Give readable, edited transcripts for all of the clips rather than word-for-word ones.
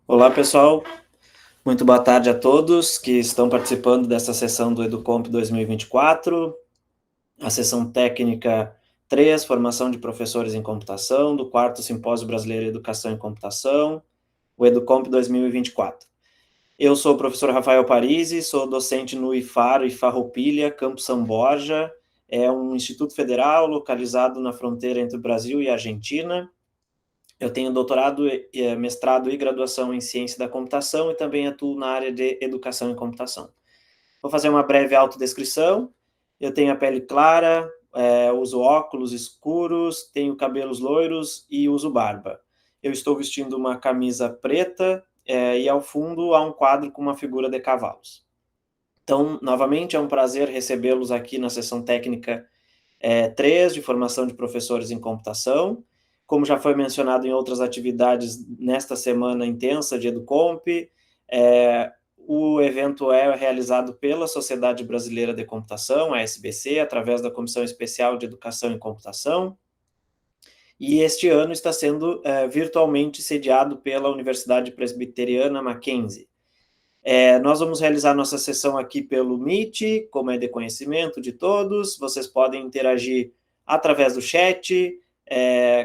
Olá, pessoal. Muito boa tarde a todos que estão participando dessa sessão do EduComp 2024, a sessão técnica 3, Formação de Professores em Computação, do 4º Simpósio Brasileiro de Educação em Computação, o EduComp 2024. Eu sou o professor Rafael Parisi, sou docente no IFAR, Farroupilha, Campo São Borja, é um instituto federal localizado na fronteira entre o Brasil e a Argentina. Eu tenho doutorado, mestrado e graduação em ciência da computação e também atuo na área de educação em computação. Vou fazer uma breve autodescrição. Eu tenho a pele clara, uso óculos escuros, tenho cabelos loiros e uso barba. Eu estou vestindo uma camisa preta e ao fundo há um quadro com uma figura de cavalos. Então, novamente, é um prazer recebê-los aqui na sessão técnica 3 de formação de professores em computação. Como já foi mencionado em outras atividades nesta semana intensa de EduComp, o evento é realizado pela Sociedade Brasileira de Computação, a SBC, através da Comissão Especial de Educação em Computação, e este ano está sendo virtualmente sediado pela Universidade Presbiteriana Mackenzie. Nós vamos realizar nossa sessão aqui pelo Meet, como é de conhecimento de todos. Vocês podem interagir através do chat,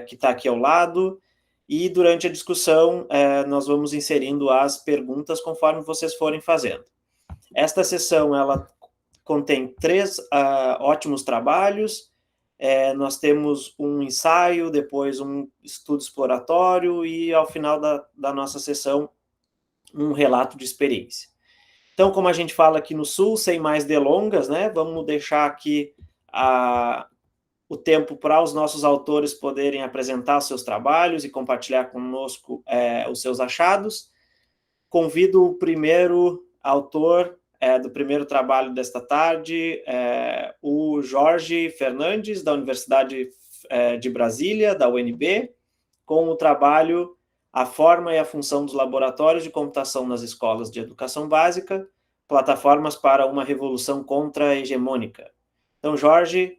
que está aqui ao lado, e durante a discussão nós vamos inserindo as perguntas conforme vocês forem fazendo. Esta sessão ela contém 3 ótimos trabalhos. Nós temos um ensaio, depois um estudo exploratório e, ao final da nossa sessão, um relato de experiência. Então, como a gente fala aqui no Sul, sem mais delongas, né, vamos deixar aqui o tempo para os nossos autores poderem apresentar seus trabalhos e compartilhar conosco os seus achados. Convido o primeiro autor do primeiro trabalho desta tarde, o Jorge Fernandes, da Universidade de Brasília, da UNB, com o trabalho A Forma e a Função dos Laboratórios de Computação nas Escolas de Educação Básica, Plataformas para uma Revolução Contra-Hegemônica. Então, Jorge,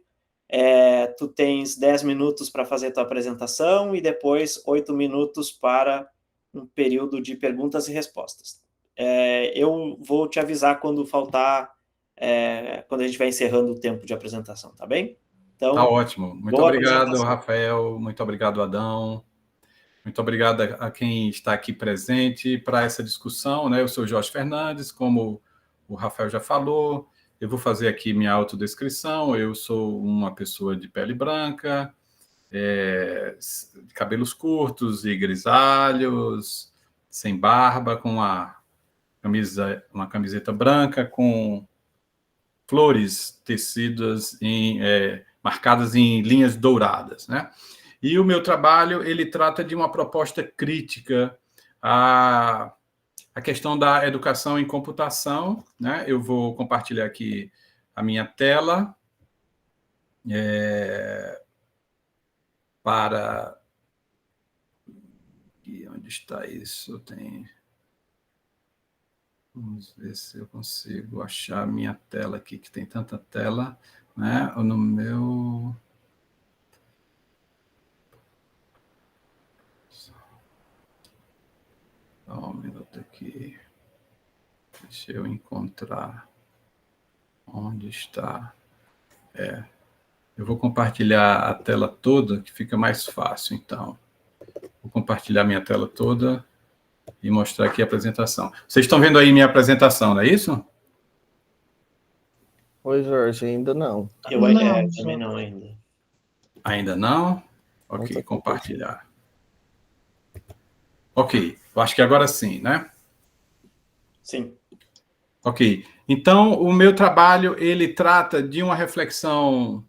tu tens 10 minutos para fazer tua apresentação e depois 8 minutos para um período de perguntas e respostas. Eu vou te avisar quando faltar, quando a gente vai encerrando o tempo de apresentação, tá bem? Então, tá ótimo. Muito obrigado, Rafael. Muito obrigado, Adão. Muito obrigado a quem está aqui presente para essa discussão, né? Eu sou Jorge Fernandes, como o Rafael já falou. Eu vou fazer aqui minha autodescrição. Eu sou uma pessoa de pele branca, cabelos curtos e grisalhos, sem barba, com uma camiseta branca com flores tecidas marcadas em linhas douradas, né? E o meu trabalho, ele trata de uma proposta crítica à questão da educação em computação, né? Eu vou compartilhar aqui a minha tela para... E onde está isso? Vamos ver se eu consigo achar a minha tela aqui, que tem tanta tela, né? No meu... Só um minuto aqui. Deixa eu encontrar onde está. Eu vou compartilhar a tela toda, que fica mais fácil, então. Vou compartilhar minha tela toda e mostrar aqui a apresentação. Vocês estão vendo aí minha apresentação, não é isso? Oi, Jorge, ainda não. Eu também não ainda. Ainda não? Ok, compartilhar. Ok, eu acho que agora sim, né? Sim. Ok, então o meu trabalho, ele trata de uma reflexão,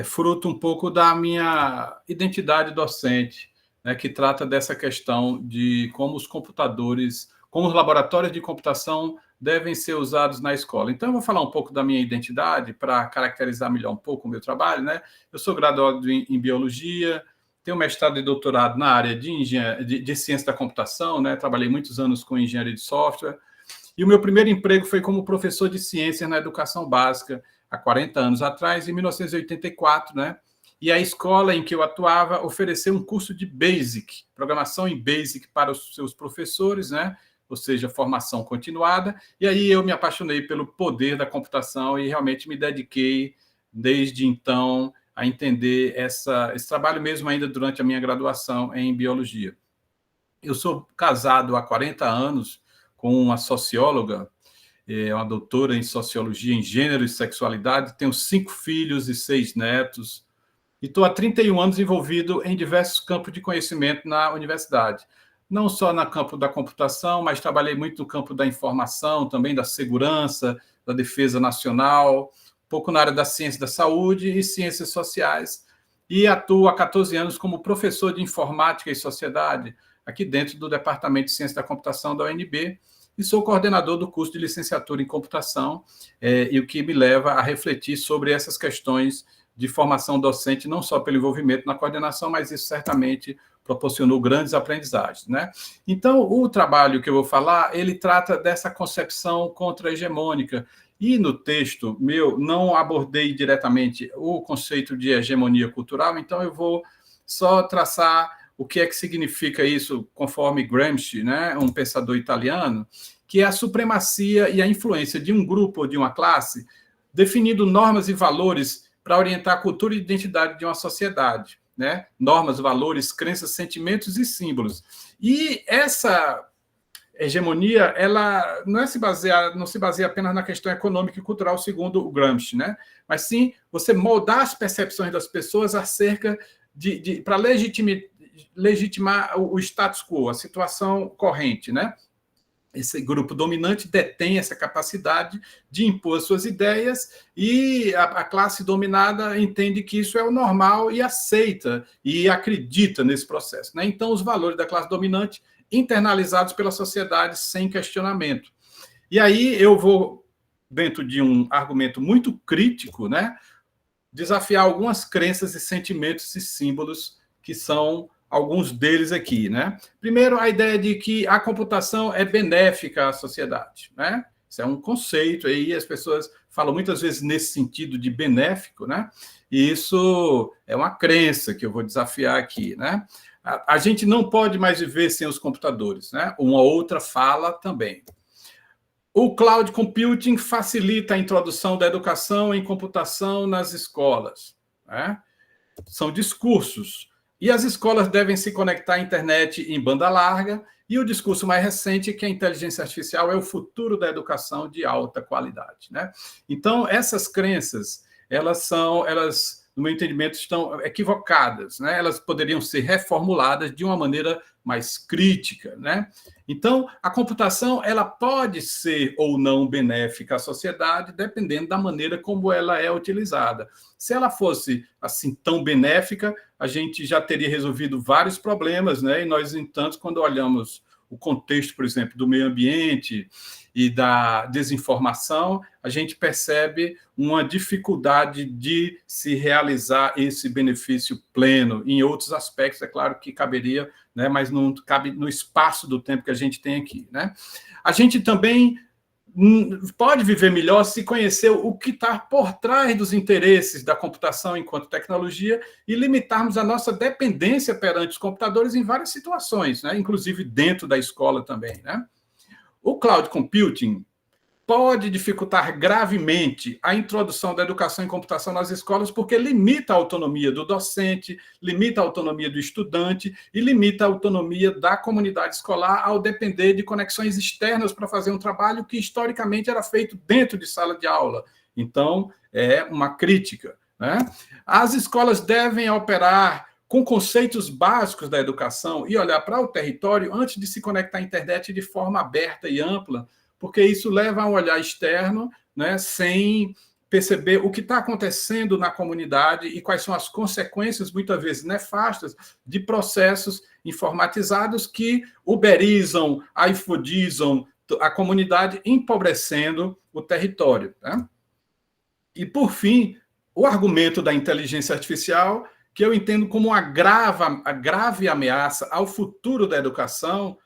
fruto um pouco da minha identidade docente, né, que trata dessa questão de como os computadores, como os laboratórios de computação devem ser usados na escola. Então, eu vou falar um pouco da minha identidade para caracterizar melhor um pouco o meu trabalho, né? Eu sou graduado em biologia, tenho mestrado e doutorado na área de ciência da computação, né? Trabalhei muitos anos com engenharia de software, e o meu primeiro emprego foi como professor de ciências na educação básica, há 40 anos atrás, em 1984, né? e a escola em que eu atuava ofereceu um curso de Basic, programação em Basic para os seus professores, né? Ou seja, formação continuada, e aí eu me apaixonei pelo poder da computação e realmente me dediquei, desde então, a entender esse trabalho mesmo ainda durante a minha graduação em biologia. Eu sou casado há 40 anos com uma socióloga, uma doutora em sociologia em gênero e sexualidade, tenho 5 filhos e 6 netos, e estou há 31 anos envolvido em diversos campos de conhecimento na universidade. Não só no campo da computação, mas trabalhei muito no campo da informação, também da segurança, da defesa nacional, um pouco na área da ciência da saúde e ciências sociais. E atuo há 14 anos como professor de informática e sociedade, aqui dentro do Departamento de Ciência da Computação da UNB, e sou coordenador do curso de licenciatura em computação, e o que me leva a refletir sobre essas questões de formação docente, não só pelo envolvimento na coordenação, mas isso certamente proporcionou grandes aprendizagens, né? Então, o trabalho que eu vou falar, ele trata dessa concepção contra-hegemônica, e no texto meu não abordei diretamente o conceito de hegemonia cultural, então eu vou só traçar o que é que significa isso, conforme Gramsci, né, um pensador italiano, que é a supremacia e a influência de um grupo ou de uma classe, definindo normas e valores para orientar a cultura e identidade de uma sociedade, né? Normas, valores, crenças, sentimentos e símbolos. E essa hegemonia, ela não se baseia apenas na questão econômica e cultural, segundo o Gramsci, né? Mas sim você moldar as percepções das pessoas acerca para legitimar o status quo, a situação corrente, né? Esse grupo dominante detém essa capacidade de impor suas ideias e a classe dominada entende que isso é o normal e aceita e acredita nesse processo, né? Então, os valores da classe dominante internalizados pela sociedade sem questionamento. E aí eu vou, dentro de um argumento muito crítico, né, desafiar algumas crenças e sentimentos e símbolos que são alguns deles aqui, né? Primeiro, a ideia de que a computação é benéfica à sociedade, né? Isso é um conceito aí, as pessoas falam muitas vezes nesse sentido de benéfico, né? E isso é uma crença que eu vou desafiar aqui, né? A gente não pode mais viver sem os computadores, né? Uma outra fala também. O cloud computing facilita a introdução da educação em computação nas escolas, né? São discursos. E as escolas devem se conectar à internet em banda larga, e o discurso mais recente é que a inteligência artificial é o futuro da educação de alta qualidade, né? Então, essas crenças, elas, no meu entendimento, estão equivocadas, né? Elas poderiam ser reformuladas de uma maneira mais crítica, né? Então, a computação, ela pode ser ou não benéfica à sociedade, dependendo da maneira como ela é utilizada. Se ela fosse, assim, tão benéfica, a gente já teria resolvido vários problemas, né? E nós, entanto, quando olhamos o contexto, por exemplo, do meio ambiente e da desinformação, a gente percebe uma dificuldade de se realizar esse benefício pleno. Em outros aspectos, é claro que caberia, né, mas não cabe no espaço do tempo que a gente tem aqui, né? A gente também pode viver melhor se conhecer o que está por trás dos interesses da computação enquanto tecnologia e limitarmos a nossa dependência perante os computadores em várias situações, né? Inclusive dentro da escola também, né? O cloud computing pode dificultar gravemente a introdução da educação em computação nas escolas porque limita a autonomia do docente, limita a autonomia do estudante e limita a autonomia da comunidade escolar ao depender de conexões externas para fazer um trabalho que historicamente era feito dentro de sala de aula. Então, é uma crítica, né? As escolas devem operar com conceitos básicos da educação e olhar para o território antes de se conectar à internet de forma aberta e ampla, porque isso leva a um olhar externo, né, sem perceber o que está acontecendo na comunidade e quais são as consequências, muitas vezes nefastas, de processos informatizados que uberizam, iFoodizam a comunidade, empobrecendo o território, né? E, por fim, o argumento da inteligência artificial, que eu entendo como uma grave ameaça ao futuro da educação,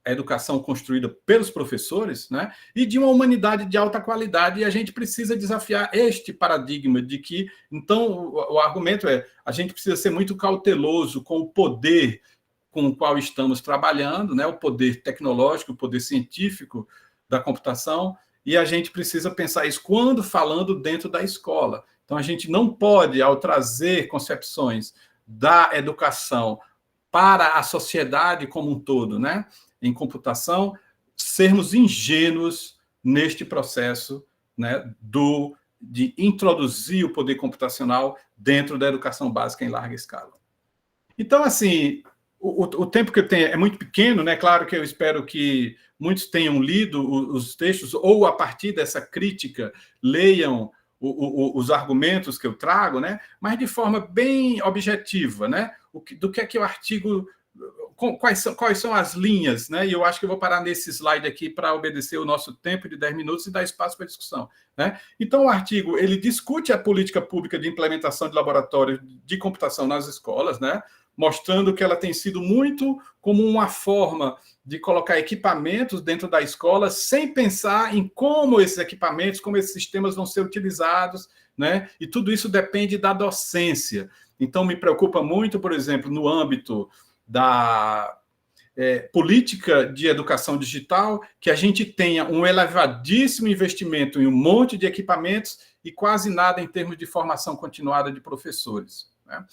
a educação construída pelos professores, né? E de uma humanidade de alta qualidade, e a gente precisa desafiar este paradigma de que, então, o argumento é, a gente precisa ser muito cauteloso com o poder com o qual estamos trabalhando, né? O poder tecnológico, o poder científico da computação, e a gente precisa pensar isso quando falando dentro da escola. Então, a gente não pode, ao trazer concepções da educação para a sociedade como um todo, né, em computação, sermos ingênuos neste processo, né, de introduzir o poder computacional dentro da educação básica em larga escala. Então, assim, o tempo que eu tenho é muito pequeno, né? Claro que eu espero que muitos tenham lido os textos, ou a partir dessa crítica leiam os argumentos que eu trago, né? Mas de forma bem objetiva, né? Do que é que o artigo... Quais são as linhas, né? E eu acho que eu vou parar nesse slide aqui para obedecer o nosso tempo de 10 minutos e dar espaço para discussão, né? Então, o artigo, ele discute a política pública de implementação de laboratórios de computação nas escolas, né? Mostrando que ela tem sido muito como uma forma de colocar equipamentos dentro da escola sem pensar em como esses equipamentos, como esses sistemas vão ser utilizados, né? E tudo isso depende da docência. Então, me preocupa muito, por exemplo, no âmbito da política de educação digital, que a gente tenha um elevadíssimo investimento em um monte de equipamentos e quase nada em termos de formação continuada de professores, né?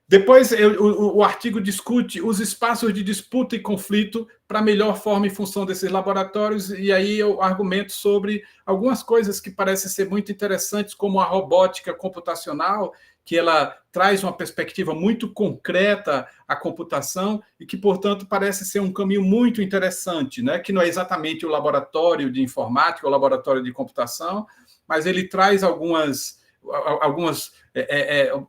Depois, o artigo discute os espaços de disputa e conflito para melhor forma e função desses laboratórios, e aí eu argumento sobre algumas coisas que parecem ser muito interessantes, como a robótica computacional, que ela traz uma perspectiva muito concreta à computação e que, portanto, parece ser um caminho muito interessante, né? Que não é exatamente o laboratório de informática, o laboratório de computação, mas ele traz alguns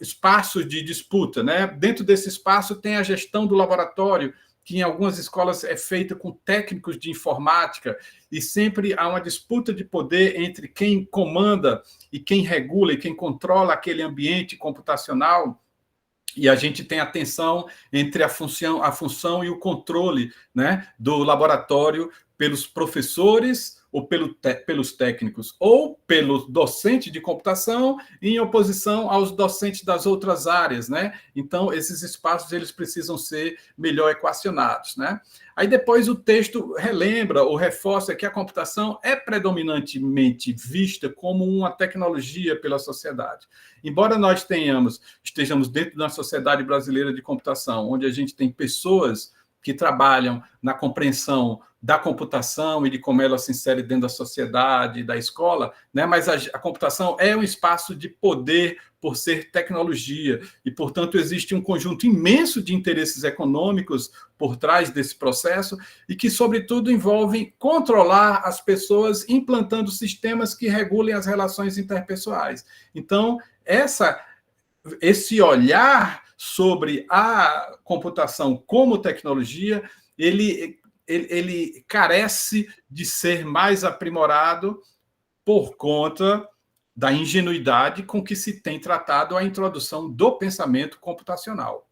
espaços de disputa, né? Dentro desse espaço tem a gestão do laboratório, que em algumas escolas é feita com técnicos de informática, e sempre há uma disputa de poder entre quem comanda e quem regula e quem controla aquele ambiente computacional, e a gente tem a tensão entre a função e o controle, né, do laboratório pelos professores ou pelos técnicos, ou pelos docentes de computação em oposição aos docentes das outras áreas, né? Então, esses espaços eles precisam ser melhor equacionados, né? Aí depois o texto relembra ou reforça que a computação é predominantemente vista como uma tecnologia pela sociedade. Embora nós estejamos dentro da sociedade brasileira de computação, onde a gente tem pessoas que trabalham na compreensão da computação e de como ela se insere dentro da sociedade, da escola, né? Mas a computação é um espaço de poder por ser tecnologia e, portanto, existe um conjunto imenso de interesses econômicos por trás desse processo e que, sobretudo, envolvem controlar as pessoas implantando sistemas que regulem as relações interpessoais. Então, esse olhar sobre a computação como tecnologia, ele carece de ser mais aprimorado por conta da ingenuidade com que se tem tratado a introdução do pensamento computacional,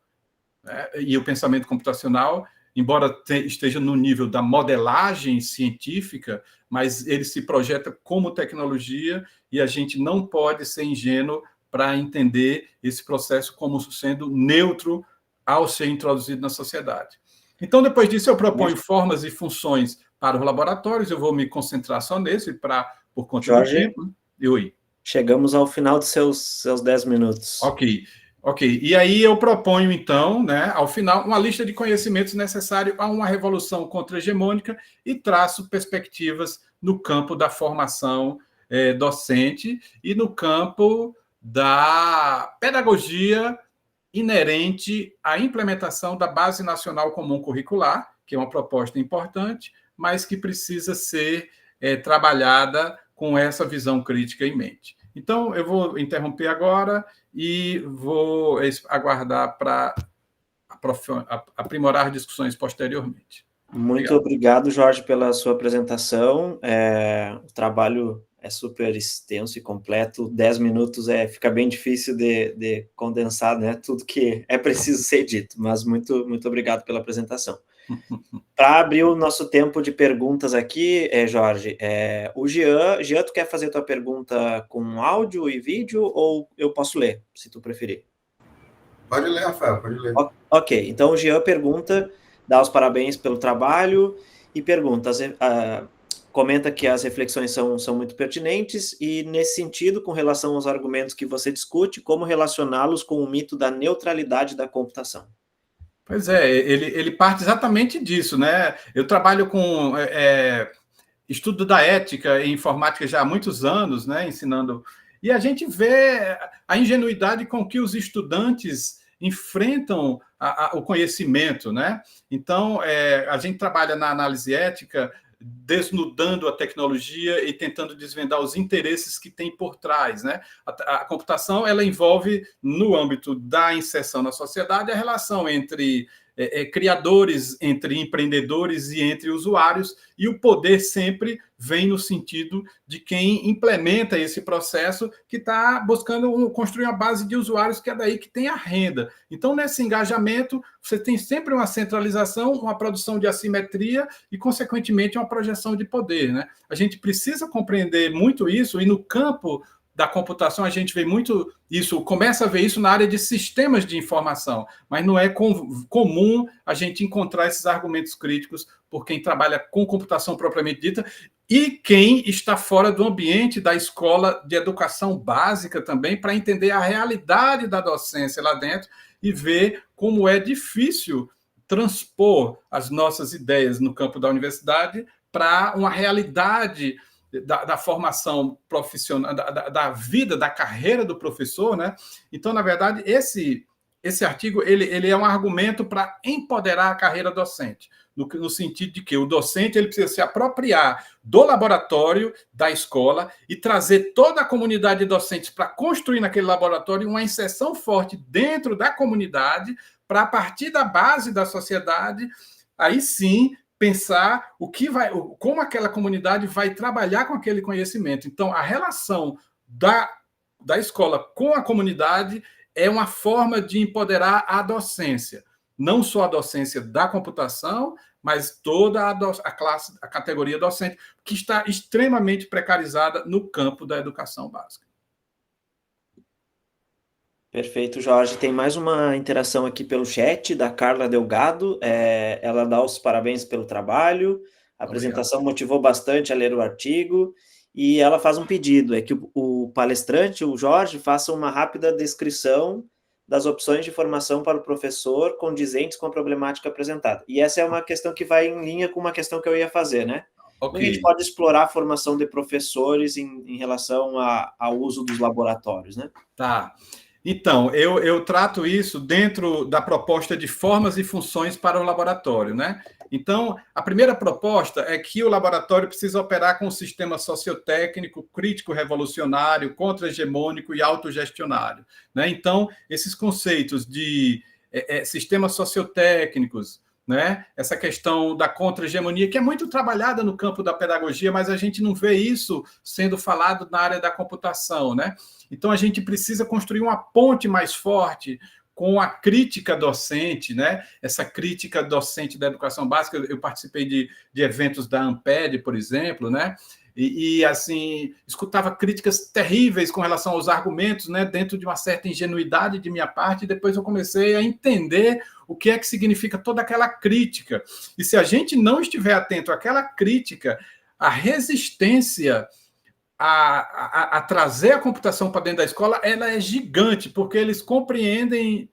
né? E o pensamento computacional, embora esteja no nível da modelagem científica, mas ele se projeta como tecnologia e a gente não pode ser ingênuo para entender esse processo como sendo neutro ao ser introduzido na sociedade. Então, depois disso, eu proponho formas e funções para os laboratórios, eu vou me concentrar só nesse, por conta Jorge, do tempo. Oi. Chegamos ao final dos seus 10 minutos. Ok. E aí eu proponho, então, né, ao final, uma lista de conhecimentos necessários a uma revolução contra-hegemônica e traço perspectivas no campo da formação docente e no campo da pedagogia inerente à implementação da Base Nacional Comum Curricular, que é uma proposta importante, mas que precisa ser trabalhada com essa visão crítica em mente. Então, eu vou interromper agora e vou aguardar para aprimorar discussões posteriormente. Muito obrigado, Jorge, pela sua apresentação. O trabalho é super extenso e completo. 10 minutos fica bem difícil de condensar, né, tudo que é preciso ser dito, mas muito obrigado pela apresentação. Para abrir o nosso tempo de perguntas aqui, Jorge, o Jean, tu quer fazer tua pergunta com áudio e vídeo ou eu posso ler, se tu preferir? Pode ler, Rafael, pode ler. Ok, então o Jean pergunta, dá os parabéns pelo trabalho e pergunta, comenta que as reflexões são muito pertinentes e, nesse sentido, com relação aos argumentos que você discute, como relacioná-los com o mito da neutralidade da computação? Pois é, ele parte exatamente disso, né? Eu trabalho com estudo da ética em informática já há muitos anos, né? Ensinando. E a gente vê a ingenuidade com que os estudantes enfrentam o conhecimento, né? Então, a gente trabalha na análise ética desnudando a tecnologia e tentando desvendar os interesses que tem por trás, né? A computação, ela envolve, no âmbito da inserção na sociedade, a relação entre criadores, entre empreendedores e entre usuários, e o poder sempre vem no sentido de quem implementa esse processo, que está buscando construir uma base de usuários, que é daí que tem a renda. Então, nesse engajamento, você tem sempre uma centralização, uma produção de assimetria e, consequentemente, uma projeção de poder, né? A gente precisa compreender muito isso, e no campo da computação a gente vê muito isso, começa a ver isso na área de sistemas de informação, mas não é comum a gente encontrar esses argumentos críticos por quem trabalha com computação propriamente dita e quem está fora do ambiente da escola de educação básica também, para entender a realidade da docência lá dentro e ver como é difícil transpor as nossas ideias no campo da universidade para uma realidade da formação profissional, da vida, da carreira do professor, né? Então, na verdade, esse artigo ele é um argumento para empoderar a carreira docente, no sentido de que o docente ele precisa se apropriar do laboratório da escola e trazer toda a comunidade de docentes para construir naquele laboratório uma inserção forte dentro da comunidade, para, a partir da base da sociedade, aí sim pensar como aquela comunidade vai trabalhar com aquele conhecimento. Então, a relação da escola com a comunidade é uma forma de empoderar a docência. Não só a docência da computação, mas toda a categoria docente, que está extremamente precarizada no campo da educação básica. Perfeito, Jorge. Tem mais uma interação aqui pelo chat da Carla Delgado. Ela dá os parabéns pelo trabalho. A apresentação motivou bastante a ler o artigo. E ela faz um pedido, que o palestrante, o Jorge, faça uma rápida descrição das opções de formação para o professor condizentes com a problemática apresentada. E essa é uma questão que vai em linha com uma questão que eu ia fazer, né? Como a gente pode explorar a formação de professores em relação ao uso dos laboratórios, né? Tá. Então, eu trato isso dentro da proposta de formas e funções para o laboratório, né? Então, a primeira proposta é que o laboratório precisa operar com um sistema sociotécnico, crítico revolucionário, contra-hegemônico e autogestionário, né? Então, esses conceitos de sistemas sociotécnicos, né? Essa questão da contra-hegemonia, que é muito trabalhada no campo da pedagogia, mas a gente não vê isso sendo falado na área da computação, né? Então, a gente precisa construir uma ponte mais forte com a crítica docente, né? Essa crítica docente da educação básica. Eu participei de eventos da Amped, por exemplo, né? E, assim, escutava críticas terríveis com relação aos argumentos, né? Dentro de uma certa ingenuidade de minha parte, e depois eu comecei a entender o que é que significa toda aquela crítica. E se a gente não estiver atento àquela crítica, a resistência a trazer a computação para dentro da escola, ela é gigante, porque eles compreendem,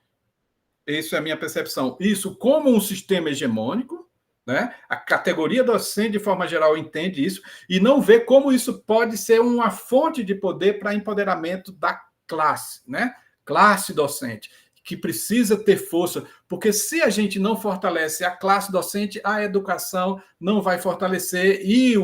isso é a minha percepção, isso como um sistema hegemônico, né? A categoria docente, de forma geral, entende isso, e não vê como isso pode ser uma fonte de poder para empoderamento da classe, né? Classe docente, que precisa ter força, porque se a gente não fortalece a classe docente, a educação não vai fortalecer, e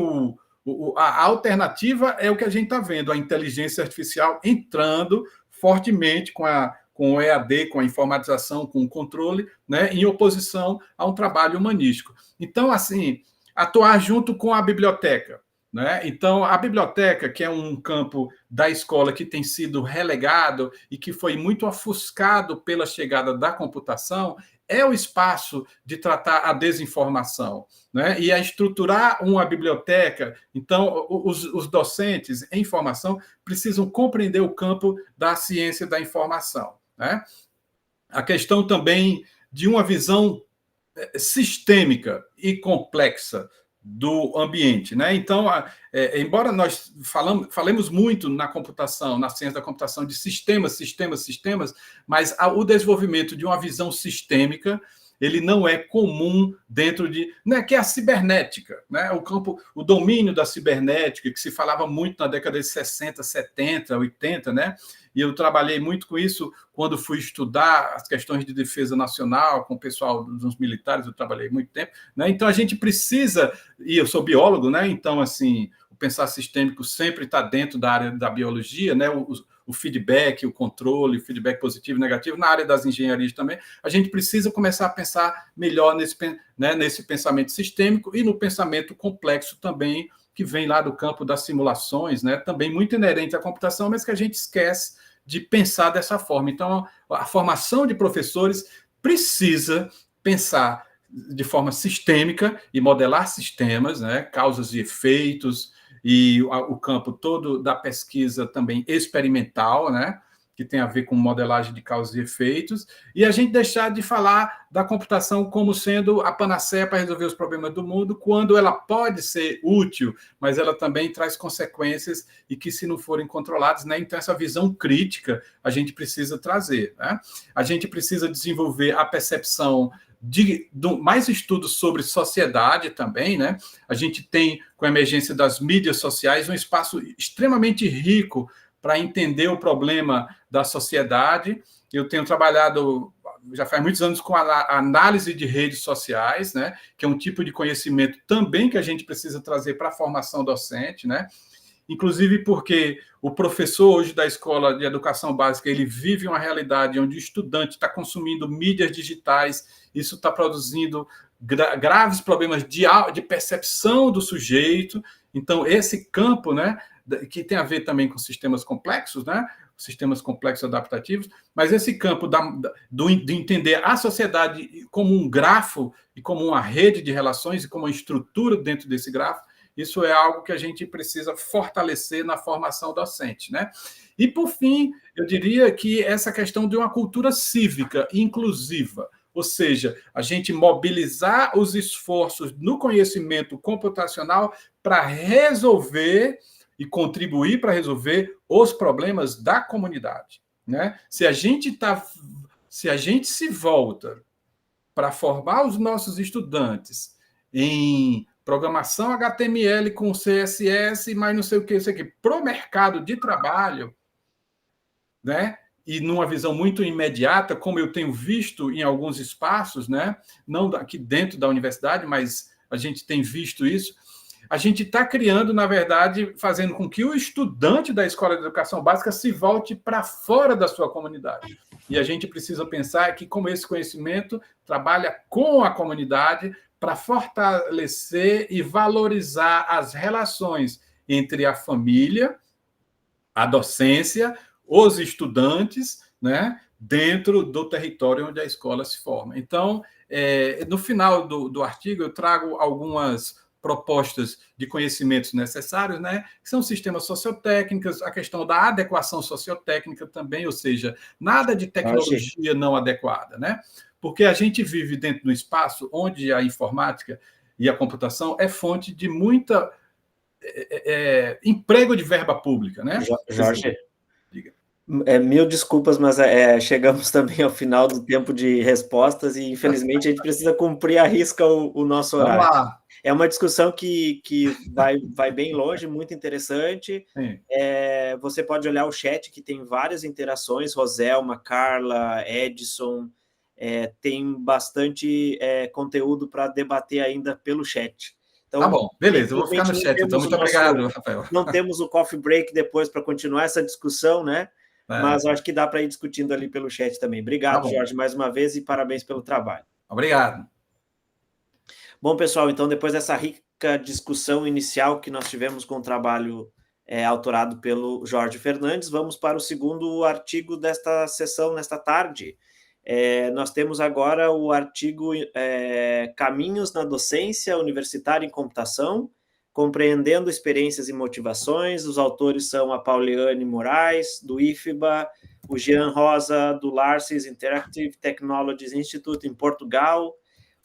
a alternativa é o que a gente está vendo, a inteligência artificial entrando fortemente com o EAD, com a informatização, com o controle, né, em oposição a um trabalho humanístico. Então, assim, atuar junto com a biblioteca, né? Então, a biblioteca, que é um campo da escola que tem sido relegado e que foi muito ofuscado pela chegada da computação, é o espaço de tratar a desinformação, né? E a estruturar uma biblioteca. Então, os docentes em formação precisam compreender o campo da ciência da informação, né? A questão também de uma visão sistêmica e complexa do ambiente, né? Então, embora nós falemos muito na computação, na ciência da computação, de sistemas, mas o desenvolvimento de uma visão sistêmica ele não é comum dentro de, né, que é a cibernética, né? O domínio da cibernética, que se falava muito na década de 60, 70, 80, né? E eu trabalhei muito com isso quando fui estudar as questões de defesa nacional com o pessoal dos militares, eu trabalhei muito tempo, né? Então a gente precisa, e eu sou biólogo, né? Então, assim, o pensar sistêmico sempre está dentro da área da biologia, né? O feedback, o controle, o feedback positivo e negativo, na área das engenharias também, a gente precisa começar a pensar melhor nesse pensamento sistêmico e no pensamento complexo também, que vem lá do campo das simulações, né? Também muito inerente à computação, mas que a gente esquece de pensar dessa forma. Então, a formação de professores precisa pensar de forma sistêmica e modelar sistemas, né? Causas e efeitos, e o campo todo da pesquisa também experimental, né? Que tem a ver com modelagem de causas e efeitos, e a gente deixar de falar da computação como sendo a panaceia para resolver os problemas do mundo, quando ela pode ser útil, mas ela também traz consequências e que, se não forem controladas, né? Então, essa visão crítica a gente precisa trazer, né? A gente precisa desenvolver a percepção de mais estudos sobre sociedade também, né? A gente tem, com a emergência das mídias sociais, um espaço extremamente rico para entender o problema da sociedade. Eu tenho trabalhado, já faz muitos anos, com a análise de redes sociais, né? Que é um tipo de conhecimento também que a gente precisa trazer para a formação docente, né? Inclusive porque o professor hoje da escola de educação básica, ele vive uma realidade onde o estudante está consumindo mídias digitais, isso está produzindo graves problemas de percepção do sujeito. Então, esse campo, né, que tem a ver também com sistemas complexos, né, sistemas complexos adaptativos, mas esse campo de entender a sociedade como um grafo e como uma rede de relações e como uma estrutura dentro desse grafo, isso é algo que a gente precisa fortalecer na formação docente, né? E, por fim, eu diria que essa questão de uma cultura cívica inclusiva, ou seja, a gente mobilizar os esforços no conhecimento computacional para resolver e contribuir para resolver os problemas da comunidade, né? Se a gente se volta para formar os nossos estudantes em programação HTML com CSS, mas não sei o que, para o mercado de trabalho, né? E numa visão muito imediata, como eu tenho visto em alguns espaços, né? Não aqui dentro da universidade, mas a gente tem visto isso. A gente está criando, na verdade, fazendo com que o estudante da escola de educação básica se volte para fora da sua comunidade. E a gente precisa pensar que, como esse conhecimento trabalha com a comunidade para fortalecer e valorizar as relações entre a família, a docência, os estudantes, né, dentro do território onde a escola se forma. Então, no final do artigo, eu trago algumas propostas de conhecimentos necessários, né, que são sistemas sociotécnicos, a questão da adequação sociotécnica também, ou seja, nada de tecnologia não adequada, né? Porque a gente vive dentro de um espaço onde a informática e a computação é fonte de muita emprego de verba pública, né? Jorge, mil desculpas, mas chegamos também ao final do tempo de respostas e, infelizmente, a gente precisa cumprir à risca o nosso horário. Vamos lá. É uma discussão que vai bem longe, muito interessante. Você pode olhar o chat, que tem várias interações, Roselma, Carla, Edson, tem bastante conteúdo para debater ainda pelo chat. Então, tá bom, beleza, eu vou ficar no chat, então muito obrigado, Rafael. Não temos o coffee break depois para continuar essa discussão, né? Mas acho que dá para ir discutindo ali pelo chat também. Obrigado, Jorge, mais uma vez, e parabéns pelo trabalho. Obrigado. Bom, pessoal, então, depois dessa rica discussão inicial que nós tivemos com o trabalho autorado pelo Jorge Fernandes, vamos para o segundo artigo desta sessão, nesta tarde. Nós temos agora o artigo Caminhos na Docência Universitária em Computação, compreendendo experiências e motivações. Os autores são a Pauliane Moraes, do IFBA, o Jean Rosa, do Larsis Interactive Technologies Institute, em Portugal,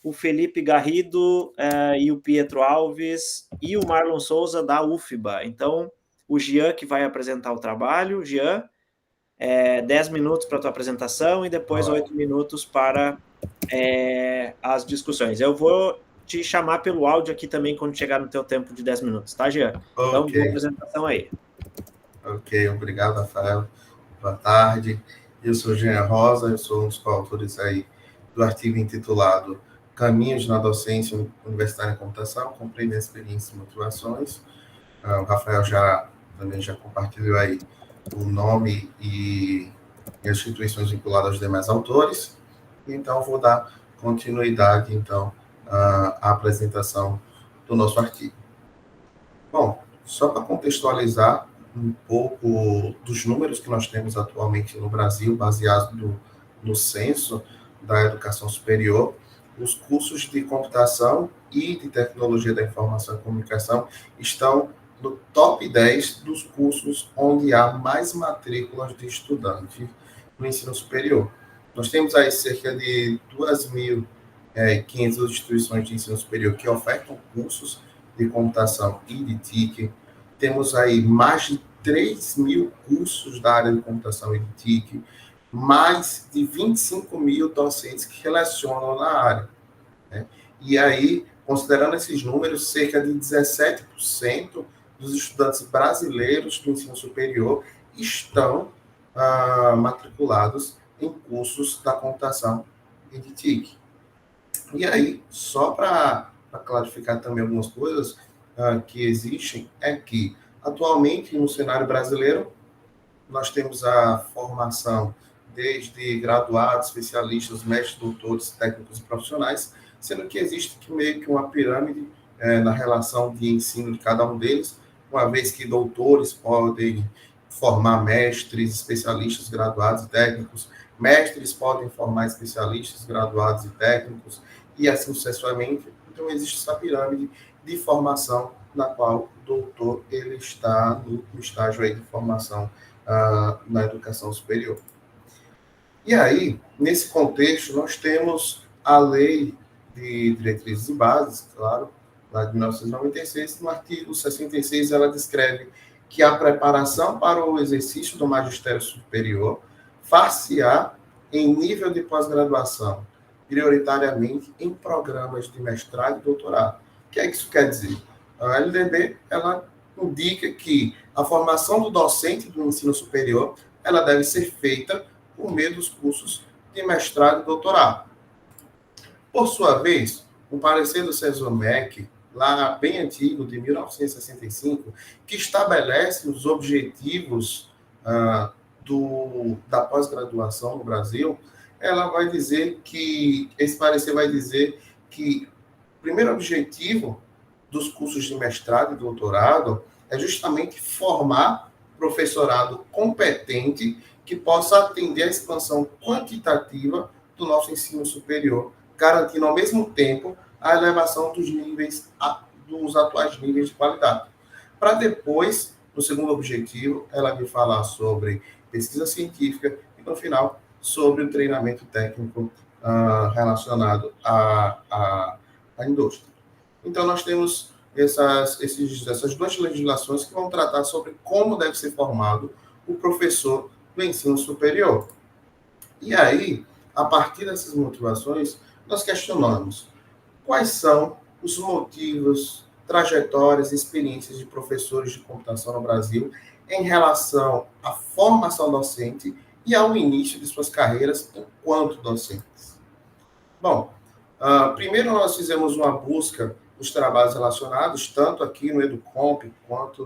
o Felipe Garrido e o Pietro Alves, e o Marlon Souza, da UFBA. Então, o Jean que vai apresentar o trabalho. Jean, 10 minutos para a tua apresentação e depois 8 minutos para as discussões. Eu vou te chamar pelo áudio aqui também quando chegar no teu tempo de 10 minutos, tá, Jean? Então, boa apresentação aí. Ok, obrigado, Rafael. Boa tarde. Eu sou Jean Rosa, eu sou um dos coautores aí do artigo intitulado Caminhos na Docência Universitária em Computação, compreendendo experiências e motivações. O Rafael também já compartilhou aí o nome e as instituições vinculadas aos demais autores. Então, vou dar continuidade, então, à apresentação do nosso artigo. Bom, só para contextualizar um pouco dos números que nós temos atualmente no Brasil, baseado no censo da educação superior, os cursos de computação e de tecnologia da informação e comunicação estão no top 10 dos cursos onde há mais matrículas de estudantes no ensino superior. Nós temos aí cerca de 2.500 instituições de ensino superior que ofertam cursos de computação e de TIC. Temos aí mais de 3.000 cursos da área de computação e de TIC, mais de 25.000 docentes que relacionam na área, né? E aí, considerando esses números, cerca de 17% dos estudantes brasileiros do ensino superior estão matriculados em cursos da computação e de TIC. E aí, só para clarificar também algumas coisas que existem, é que, atualmente, no cenário brasileiro, nós temos a formação desde graduados, especialistas, mestres, doutores, técnicos e profissionais, sendo que existe meio que uma pirâmide na relação de ensino de cada um deles, uma vez que doutores podem formar mestres, especialistas, graduados e técnicos, mestres podem formar especialistas, graduados e técnicos, e assim sucessivamente. Então, existe essa pirâmide de formação na qual o doutor ele está no estágio aí de formação na educação superior. E aí, nesse contexto, nós temos a Lei de Diretrizes e Bases, claro, lá de 1996, no artigo 66, ela descreve que a preparação para o exercício do magistério superior far-se-á em nível de pós-graduação, prioritariamente em programas de mestrado e doutorado. O que é que isso quer dizer? A LDB, ela indica que a formação do docente do ensino superior, ela deve ser feita por meio dos cursos de mestrado e doutorado. Por sua vez, um parecer do CESOMEC, lá bem antigo, de 1965, que estabelece os objetivos da pós-graduação no Brasil, ela vai dizer que, esse parecer vai dizer que o primeiro objetivo dos cursos de mestrado e doutorado é justamente formar professorado competente que possa atender a expansão quantitativa do nosso ensino superior, garantindo ao mesmo tempo a elevação dos níveis, dos atuais níveis de qualidade. Para depois, no segundo objetivo, ela vai falar sobre pesquisa científica e, no final, sobre o treinamento técnico relacionado à indústria. Então, nós temos essas duas legislações que vão tratar sobre como deve ser formado o professor do ensino superior. E aí, a partir dessas motivações, nós questionamos quais são os motivos, trajetórias e experiências de professores de computação no Brasil em relação à formação docente e ao início de suas carreiras enquanto docentes. Bom, primeiro nós fizemos uma busca nos trabalhos relacionados, tanto aqui no EduComp quanto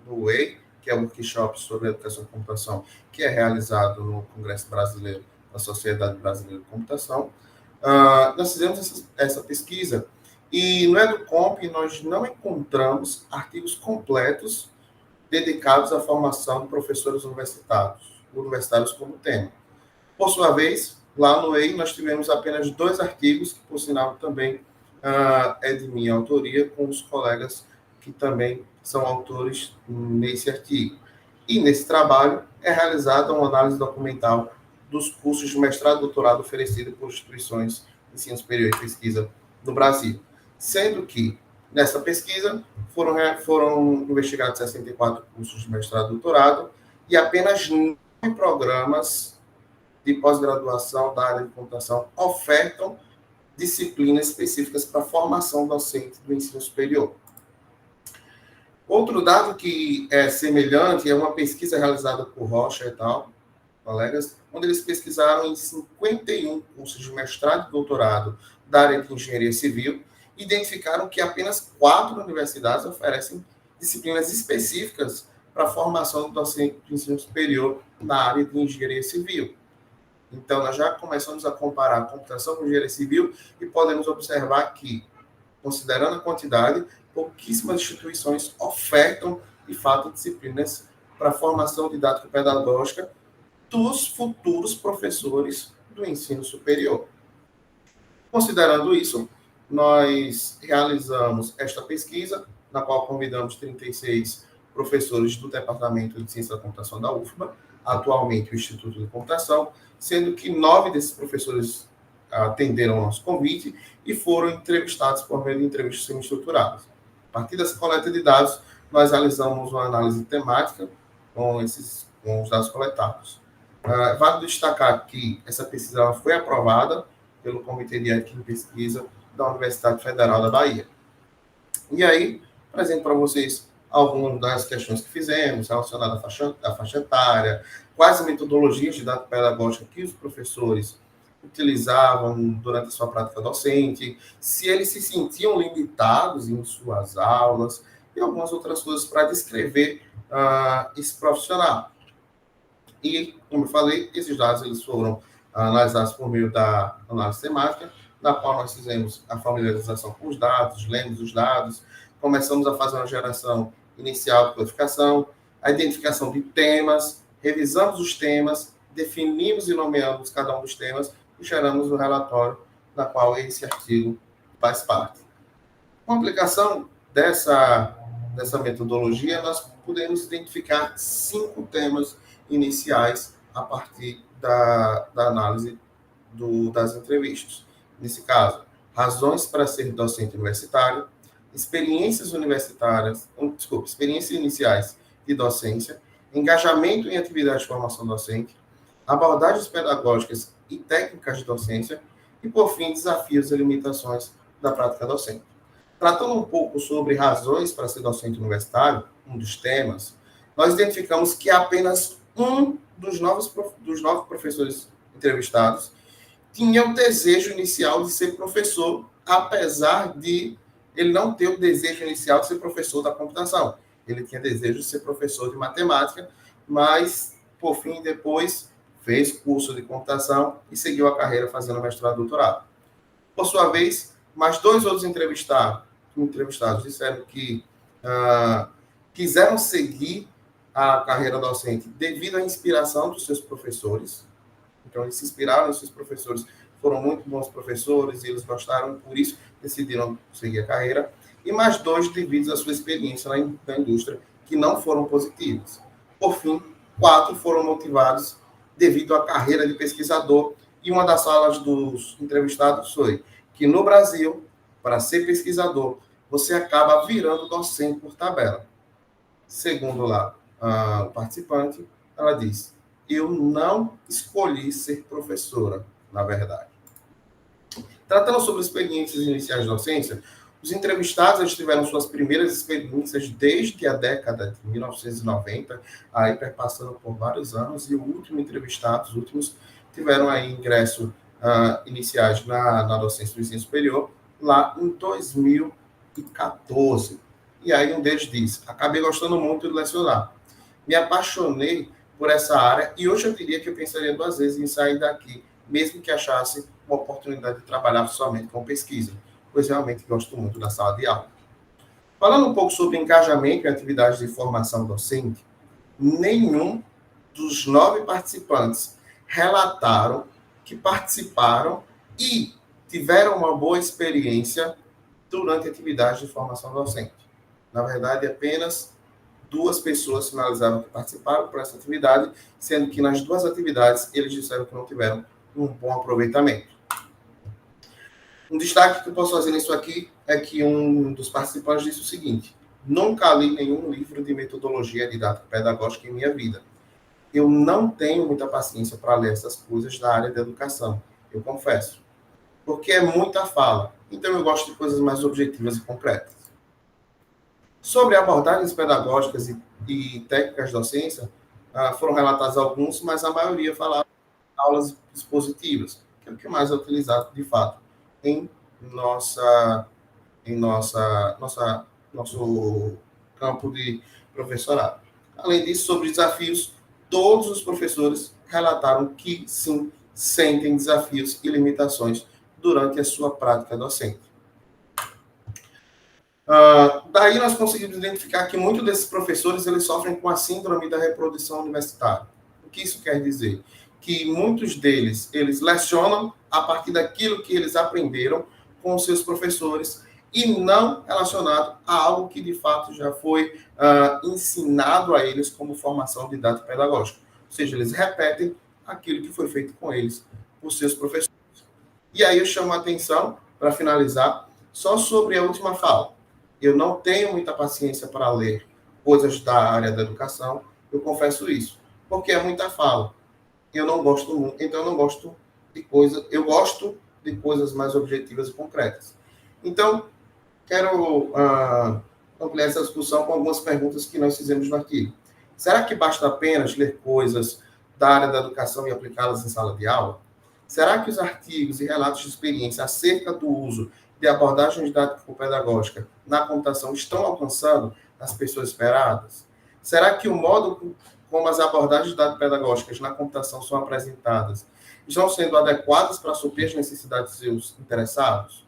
no WEI, que é o workshop sobre educação e computação, que é realizado no Congresso Brasileiro da Sociedade Brasileira de Computação. Nós fizemos essa pesquisa e no EduComp nós não encontramos artigos completos dedicados à formação de professores universitários como tema. Por sua vez, Lá no EI, nós tivemos apenas 2 artigos, que, por sinal, também é de minha autoria, com os colegas que também são autores nesse artigo. E, nesse trabalho, é realizada uma análise documental dos cursos de mestrado e doutorado oferecidos por instituições de ensino superior e pesquisa no Brasil. Sendo que, nessa pesquisa, foram investigados 64 cursos de mestrado e doutorado e apenas 9 programas de pós-graduação da área de computação ofertam disciplinas específicas para a formação docente do ensino superior. Outro dado que é semelhante é uma pesquisa realizada por Rocha et al., colegas, onde eles pesquisaram em 51 cursos de mestrado e doutorado da área de engenharia civil, identificaram que apenas 4 universidades oferecem disciplinas específicas para a formação do docente do ensino superior na área de engenharia civil. Então, nós já começamos a comparar a computação com engenharia civil e podemos observar que, considerando a quantidade, pouquíssimas instituições ofertam, de fato, disciplinas para a formação didático-pedagógica dos futuros professores do ensino superior. Considerando isso, nós realizamos esta pesquisa, na qual convidamos 36 professores do Departamento de Ciência da Computação da UFBA, atualmente o Instituto de Computação, sendo que 9 desses professores atenderam ao nosso convite e foram entrevistados por meio de entrevistas semi-estruturadas. A partir dessa coleta de dados, nós realizamos uma análise temática com os dados coletados. Vale destacar que essa pesquisa foi aprovada pelo Comitê de Ética em Pesquisa da Universidade Federal da Bahia. E aí, apresento para vocês algumas das questões que fizemos, relacionadas à faixa etária, quais metodologias didático-pedagógicas que os professores utilizavam durante a sua prática docente, se eles se sentiam limitados em suas aulas, e algumas outras coisas para descrever esse profissional. E, como eu falei, esses dados eles foram analisados por meio da análise temática, na qual nós fizemos a familiarização com os dados, lemos os dados, começamos a fazer uma geração inicial de codificação, a identificação de temas, revisamos os temas, definimos e nomeamos cada um dos temas e geramos um relatório na qual esse artigo faz parte. Com a aplicação dessa metodologia, nós podemos identificar 5 temas iniciais a partir da análise das entrevistas. Nesse caso, razões para ser docente universitário, experiências iniciais de docência, engajamento em atividades de formação docente, abordagens pedagógicas e técnicas de docência e, por fim, desafios e limitações da prática docente. Tratando um pouco sobre razões para ser docente universitário, um dos temas, nós identificamos que apenas um dos 9 professores entrevistados tinha o desejo inicial de ser professor, apesar de ele não ter o desejo inicial de ser professor da computação. Ele tinha desejo de ser professor de matemática, mas, por fim, depois fez curso de computação e seguiu a carreira fazendo mestrado e doutorado. Por sua vez, mais 2 outros entrevistados disseram que quiseram seguir a carreira docente devido à inspiração dos seus professores. Então, eles se inspiraram nos seus professores, foram muito bons professores, e eles gostaram, por isso decidiram seguir a carreira. E mais 2 devido à sua experiência na indústria, que não foram positivos. Por fim, 4 foram motivados devido à carreira de pesquisador. E uma das falas dos entrevistados foi que no Brasil, para ser pesquisador, você acaba virando docente por tabela. Segundo lá o participante, ela disse: eu não escolhi ser professora, na verdade. Tratando sobre experiências iniciais de docência, os entrevistados eles tiveram suas primeiras experiências desde a década de 1990, aí perpassando por vários anos, e os últimos tiveram aí ingresso iniciais na docência do ensino superior, lá em 2014. E aí um deles disse: acabei gostando muito de lecionar. Me apaixonei por essa área e hoje eu diria que eu pensaria 2 vezes em sair daqui, mesmo que achasse uma oportunidade de trabalhar somente com pesquisa, pois realmente gosto muito da sala de aula. Falando um pouco sobre engajamento em atividades de formação docente, nenhum dos 9 participantes relataram que participaram e tiveram uma boa experiência durante a atividade de formação docente. Na verdade, apenas 2 pessoas finalizaram que participaram por essa atividade, sendo que nas 2 atividades eles disseram que não tiveram um bom aproveitamento. Um destaque que eu posso fazer nisso aqui é que um dos participantes disse o seguinte: nunca li nenhum livro de metodologia didática pedagógica em minha vida. Eu não tenho muita paciência para ler essas coisas da área da educação, eu confesso. Porque é muita fala. Então eu gosto de coisas mais objetivas e concretas. Sobre abordagens pedagógicas e técnicas de docência, foram relatados alguns, mas a maioria falava de aulas expositivas, que é o que mais é utilizado, de fato, em nosso campo de professorado. Além disso, sobre desafios, todos os professores relataram que, sim, sentem desafios e limitações durante a sua prática docente. Daí nós conseguimos identificar que muitos desses professores eles sofrem com a síndrome da reprodução universitária. O que isso quer dizer? Que muitos deles, eles lecionam a partir daquilo que eles aprenderam com os seus professores e não relacionado a algo que de fato já foi ensinado a eles como formação didática pedagógica. Ou seja, eles repetem aquilo que foi feito com eles por seus professores. E aí eu chamo a atenção, para finalizar, só sobre a última fala. Eu não tenho muita paciência para ler coisas da área da educação, eu confesso isso, porque é muita fala. Eu não gosto muito, então eu não gosto de coisas, eu gosto de coisas mais objetivas e concretas. Então, quero ampliar essa discussão com algumas perguntas que nós fizemos no artigo. Será que basta apenas ler coisas da área da educação e aplicá-las em sala de aula? Será que os artigos e relatos de experiência acerca do uso de abordagem didático-pedagógica na computação estão alcançando as pessoas esperadas? Será que o modo como as abordagens didático-pedagógicas na computação são apresentadas estão sendo adequadas para suprir as necessidades dos seus interessados?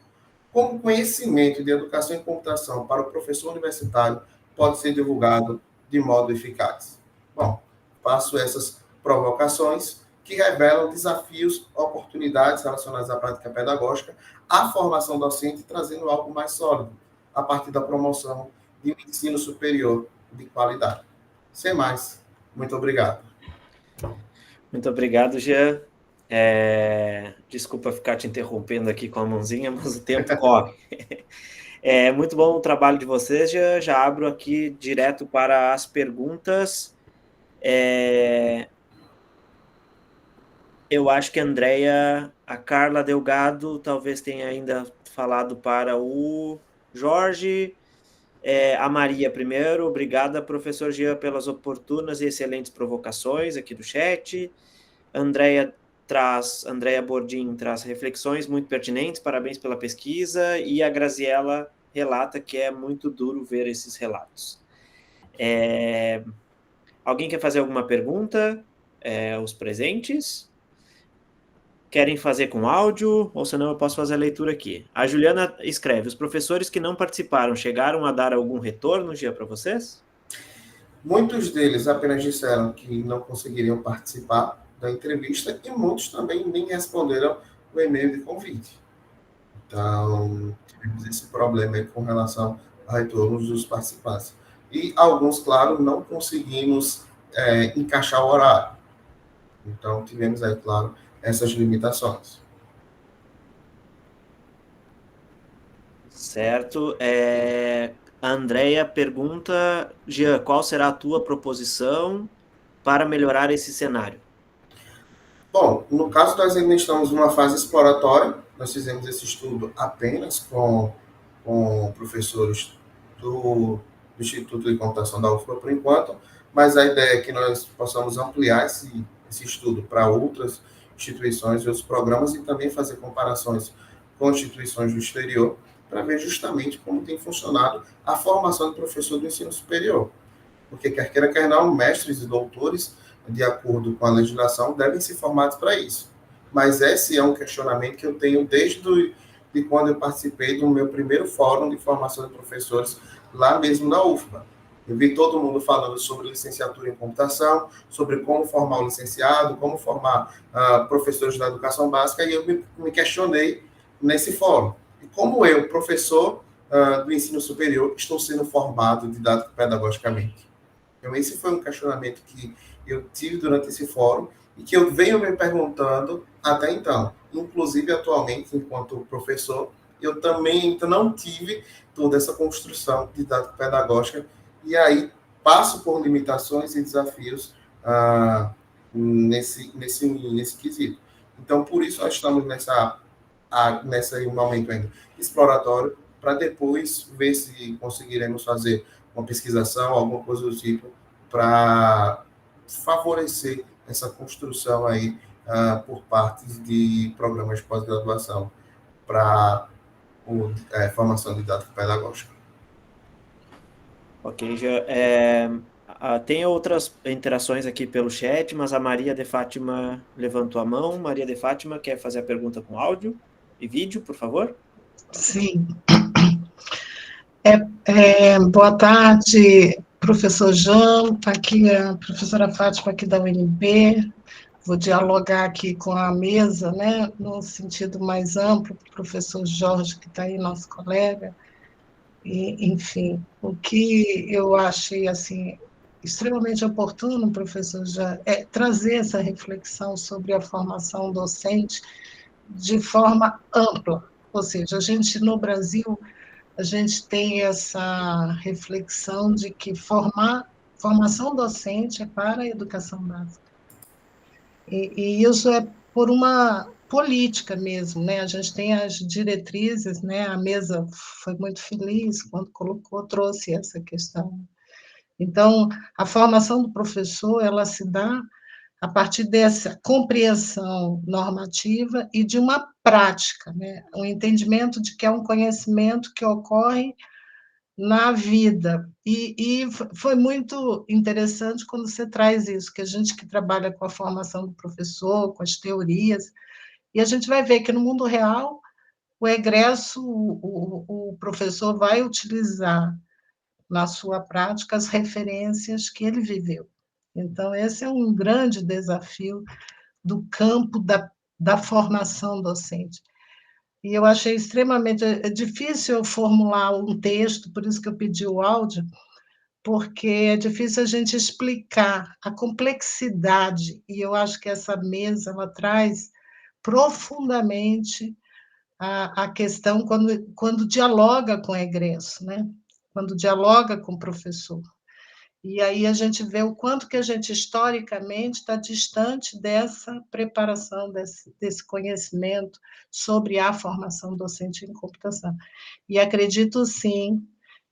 Como o conhecimento de educação em computação para o professor universitário pode ser divulgado de modo eficaz? Bom, faço essas provocações que revelam desafios, oportunidades relacionadas à prática pedagógica, à formação docente, trazendo algo mais sólido, a partir da promoção de um ensino superior de qualidade. Sem mais, muito obrigado. Muito obrigado, Jean. Desculpa ficar te interrompendo aqui com a mãozinha, mas o tempo corre. É muito bom o trabalho de vocês, Jean. Já abro aqui direto para as perguntas. Eu acho que a Carla Delgado talvez tenha ainda falado para o Jorge. A Maria primeiro. Obrigada, professor Jean, pelas oportunas e excelentes provocações aqui do chat. Andréia Bordim traz reflexões muito pertinentes, parabéns pela pesquisa. E a Graziela relata que é muito duro ver esses relatos. Alguém quer fazer alguma pergunta? Os presentes? Querem fazer com áudio, ou senão eu posso fazer a leitura aqui. A Juliana escreve: os professores que não participaram chegaram a dar algum retorno, Gia, para vocês? Muitos deles apenas disseram que não conseguiriam participar da entrevista e muitos também nem responderam o e-mail de convite. Então, tivemos esse problema aí com relação a retornos dos participantes. E alguns, claro, não conseguimos encaixar o horário. Então, tivemos aí, claro, essas limitações. Certo. A Andrea pergunta: Jean, qual será a tua proposição para melhorar esse cenário? Bom, no caso nós ainda estamos numa fase exploratória, nós fizemos esse estudo apenas com professores do Instituto de Computação da UFBA por enquanto, mas a ideia é que nós possamos ampliar esse estudo para outras instituições e outros programas e também fazer comparações com instituições do exterior para ver justamente como tem funcionado a formação do professor do ensino superior. Porque quer queira, quer não, mestres e doutores, de acordo com a legislação, devem ser formados para isso. Mas esse é um questionamento que eu tenho desde quando eu participei do meu primeiro fórum de formação de professores lá mesmo na UFBA. Eu vi todo mundo falando sobre licenciatura em computação, sobre como formar o licenciado, como formar professores da educação básica, e eu me questionei nesse fórum. E como eu, professor do ensino superior, estou sendo formado didático-pedagogicamente? Então, esse foi um questionamento que eu tive durante esse fórum e que eu venho me perguntando até então. Inclusive, atualmente, enquanto professor, eu também não tive toda essa construção didático-pedagógica e aí passo por limitações e desafios nesse quesito. Então, por isso, nós estamos nesse momento ainda exploratório, para depois ver se conseguiremos fazer uma pesquisação, alguma coisa do tipo, para favorecer essa construção aí por parte de programas de pós-graduação para formação didático-pedagógica. Ok, já, tem outras interações aqui pelo chat, mas a Maria de Fátima levantou a mão. Maria de Fátima quer fazer a pergunta com áudio e vídeo, por favor? Sim. Boa tarde, professor Jean, está aqui a professora Fátima aqui da UNB. Vou dialogar aqui com a mesa, né, no sentido mais amplo, o professor Jorge, que está aí, nosso colega. E, enfim, o que eu achei, assim, extremamente oportuno, professor Jean, é trazer essa reflexão sobre a formação docente de forma ampla. Ou seja, a gente, no Brasil, a gente tem essa reflexão de que formação docente é para a educação básica. E isso é por uma política mesmo, né? A gente tem as diretrizes, né? A mesa foi muito feliz quando trouxe essa questão. Então, a formação do professor, ela se dá a partir dessa compreensão normativa e de uma prática, né? Um entendimento de que é um conhecimento que ocorre na vida. E foi muito interessante quando você traz isso, que a gente que trabalha com a formação do professor, com as teorias, e a gente vai ver que no mundo real, o egresso, o professor vai utilizar na sua prática as referências que ele viveu. Então, esse é um grande desafio do campo da formação docente. E eu achei extremamente difícil eu formular um texto, por isso que eu pedi o áudio, porque é difícil a gente explicar a complexidade, e eu acho que essa mesa ela traz profundamente a questão quando dialoga com o egresso, né? Quando dialoga com o professor. E aí a gente vê o quanto que a gente, historicamente, está distante dessa preparação, desse conhecimento sobre a formação docente em computação. E acredito, sim,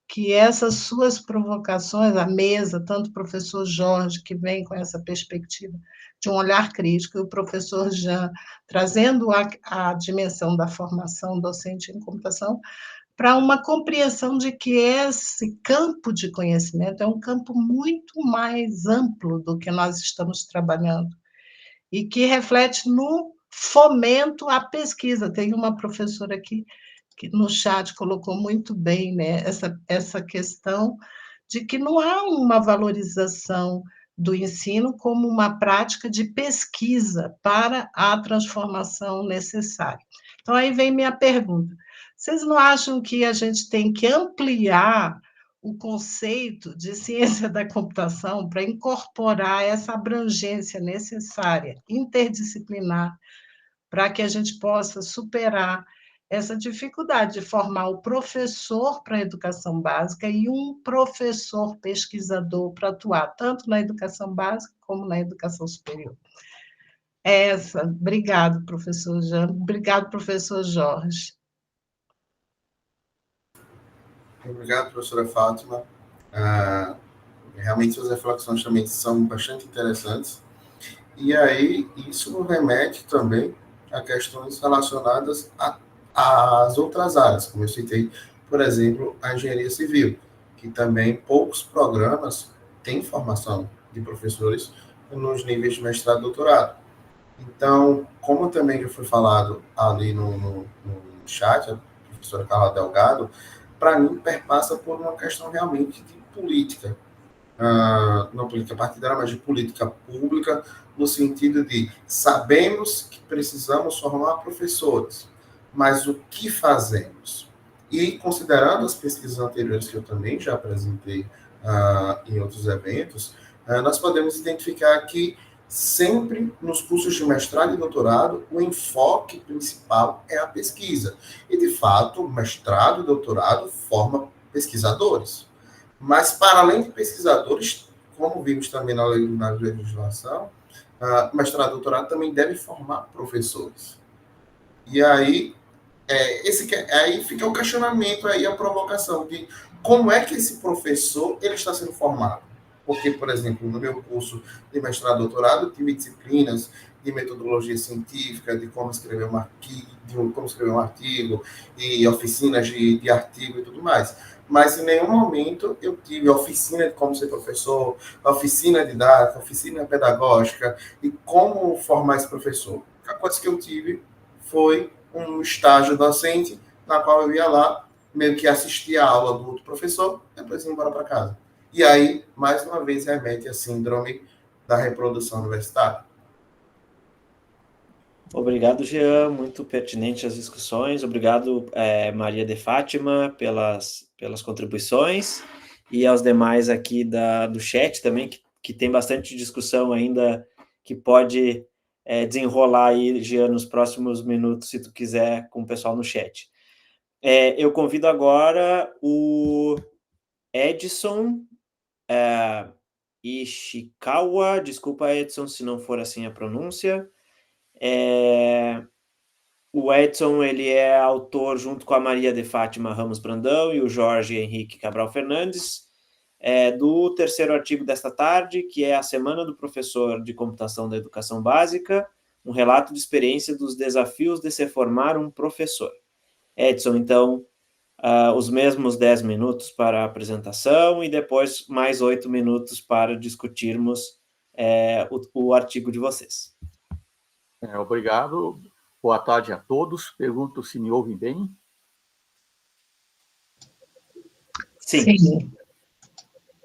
que essas suas provocações, a mesa, tanto o professor Jorge, que vem com essa perspectiva de um olhar crítico, e o professor Jean, trazendo a dimensão da formação docente em computação, para uma compreensão de que esse campo de conhecimento é um campo muito mais amplo do que nós estamos trabalhando, e que reflete no fomento à pesquisa. Tem uma professora aqui que no chat colocou muito bem, né, essa questão de que não há uma valorização do ensino como uma prática de pesquisa para a transformação necessária. Então, aí vem minha pergunta. Vocês não acham que a gente tem que ampliar o conceito de ciência da computação para incorporar essa abrangência necessária, interdisciplinar, para que a gente possa superar essa dificuldade de formar o professor para a educação básica e um professor pesquisador para atuar tanto na educação básica como na educação superior? Obrigado, professor Jean. Obrigado, professor Jorge. Obrigado, professora Fátima. Realmente, suas reflexões também são bastante interessantes. E aí, isso remete também a questões relacionadas às outras áreas, como eu citei, por exemplo, a engenharia civil, que também poucos programas têm formação de professores nos níveis de mestrado e doutorado. Então, como também já foi falado ali no chat, a professora Carla Delgado, para mim, perpassa por uma questão realmente de política. não política partidária, mas de política pública, no sentido de sabemos que precisamos formar professores, mas o que fazemos? E considerando as pesquisas anteriores que eu também já apresentei em outros eventos, nós podemos identificar que sempre nos cursos de mestrado e doutorado, o enfoque principal é a pesquisa. E, de fato, mestrado e doutorado formam pesquisadores. Mas, para além de pesquisadores, como vimos também na legislação, mestrado e doutorado também deve formar professores. E aí, aí fica o questionamento, aí a provocação de como é que esse professor ele está sendo formado. Porque, por exemplo, no meu curso de mestrado e doutorado, eu tive disciplinas de metodologia científica, de como escrever um artigo, e oficinas de artigo e tudo mais. Mas em nenhum momento eu tive oficina de como ser professor, oficina didática, oficina pedagógica, e como formar esse professor. A coisa que eu tive foi um estágio docente, na qual eu ia lá, meio que assistia a aula do outro professor, depois ia embora para casa. E aí, mais uma vez, remete à síndrome da reprodução universitária. Obrigado, Jean, muito pertinente as discussões. Obrigado, Maria de Fátima, pelas contribuições, e aos demais aqui do chat também, que tem bastante discussão ainda, que pode desenrolar aí, Jean, nos próximos minutos, se tu quiser, com o pessoal no chat. Eu convido agora o Edson Ishikawa, desculpa, Edson, se não for assim a pronúncia. O Edson, ele é autor, junto com a Maria de Fátima Ramos Brandão e o Jorge Henrique Cabral Fernandes, do terceiro artigo desta tarde, que é a Semana do Professor de Computação da Educação Básica, um relato de experiência dos desafios de se formar um professor. Edson, então, os mesmos 10 minutos para a apresentação e depois mais 8 minutos para discutirmos o artigo de vocês. Obrigado. Boa tarde a todos. Pergunto se me ouvem bem. Sim. Sim.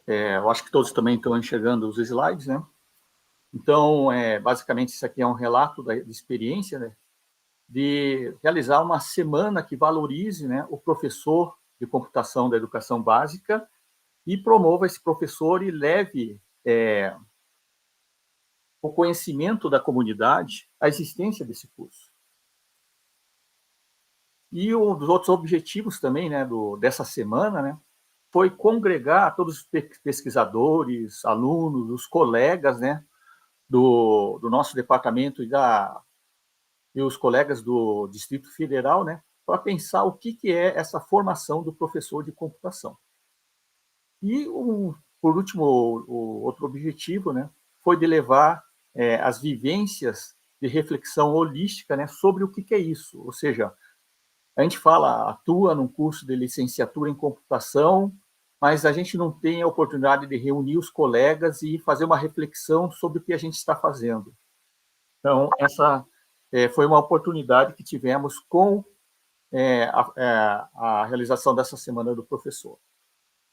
Eu acho que todos também estão enxergando os slides, né? Então, basicamente, isso aqui é um relato da experiência, né, de realizar uma semana que valorize, né, o professor de computação da educação básica e promova esse professor e leve o conhecimento da comunidade à existência desse curso. E um dos outros objetivos também, né, dessa semana, né, foi congregar todos os pesquisadores, alunos, os colegas, né, do nosso departamento e os colegas do Distrito Federal, né, para pensar o que é essa formação do professor de computação. E, por último, o outro objetivo, né, foi de levar as vivências de reflexão holística, né, sobre o que é isso. Ou seja, a gente atua num curso de licenciatura em computação, mas a gente não tem a oportunidade de reunir os colegas e fazer uma reflexão sobre o que a gente está fazendo. Então, essa foi uma oportunidade que tivemos com a realização dessa Semana do Professor.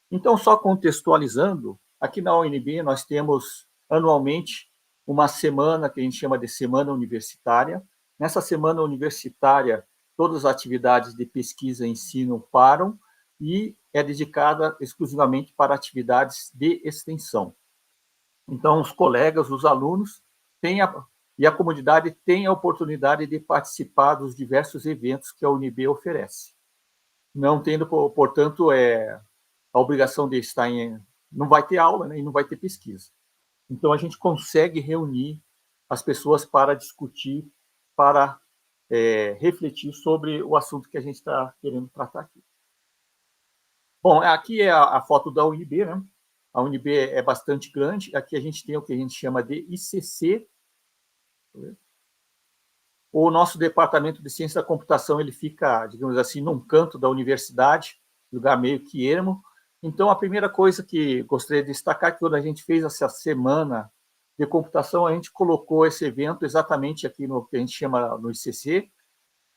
Então, só contextualizando, aqui na UNB nós temos anualmente uma semana que a gente chama de Semana Universitária. Nessa Semana Universitária, todas as atividades de pesquisa e ensino param e é dedicada exclusivamente para atividades de extensão. Então, os colegas, os alunos, e a comunidade tem a oportunidade de participar dos diversos eventos que a UNB oferece. Não tendo, portanto, a obrigação de estar não vai ter aula, né, e não vai ter pesquisa. Então, a gente consegue reunir as pessoas para discutir, para refletir sobre o assunto que a gente está querendo tratar aqui. Bom, aqui é a foto da UNB, né? A UNB é bastante grande. Aqui a gente tem o que a gente chama de ICC. O nosso departamento de ciência da computação, ele fica, digamos assim, num canto da universidade, lugar meio que ermo. Então, a primeira coisa que gostaria de destacar é que quando a gente fez essa semana de computação, a gente colocou esse evento exatamente aqui no que a gente chama no ICC,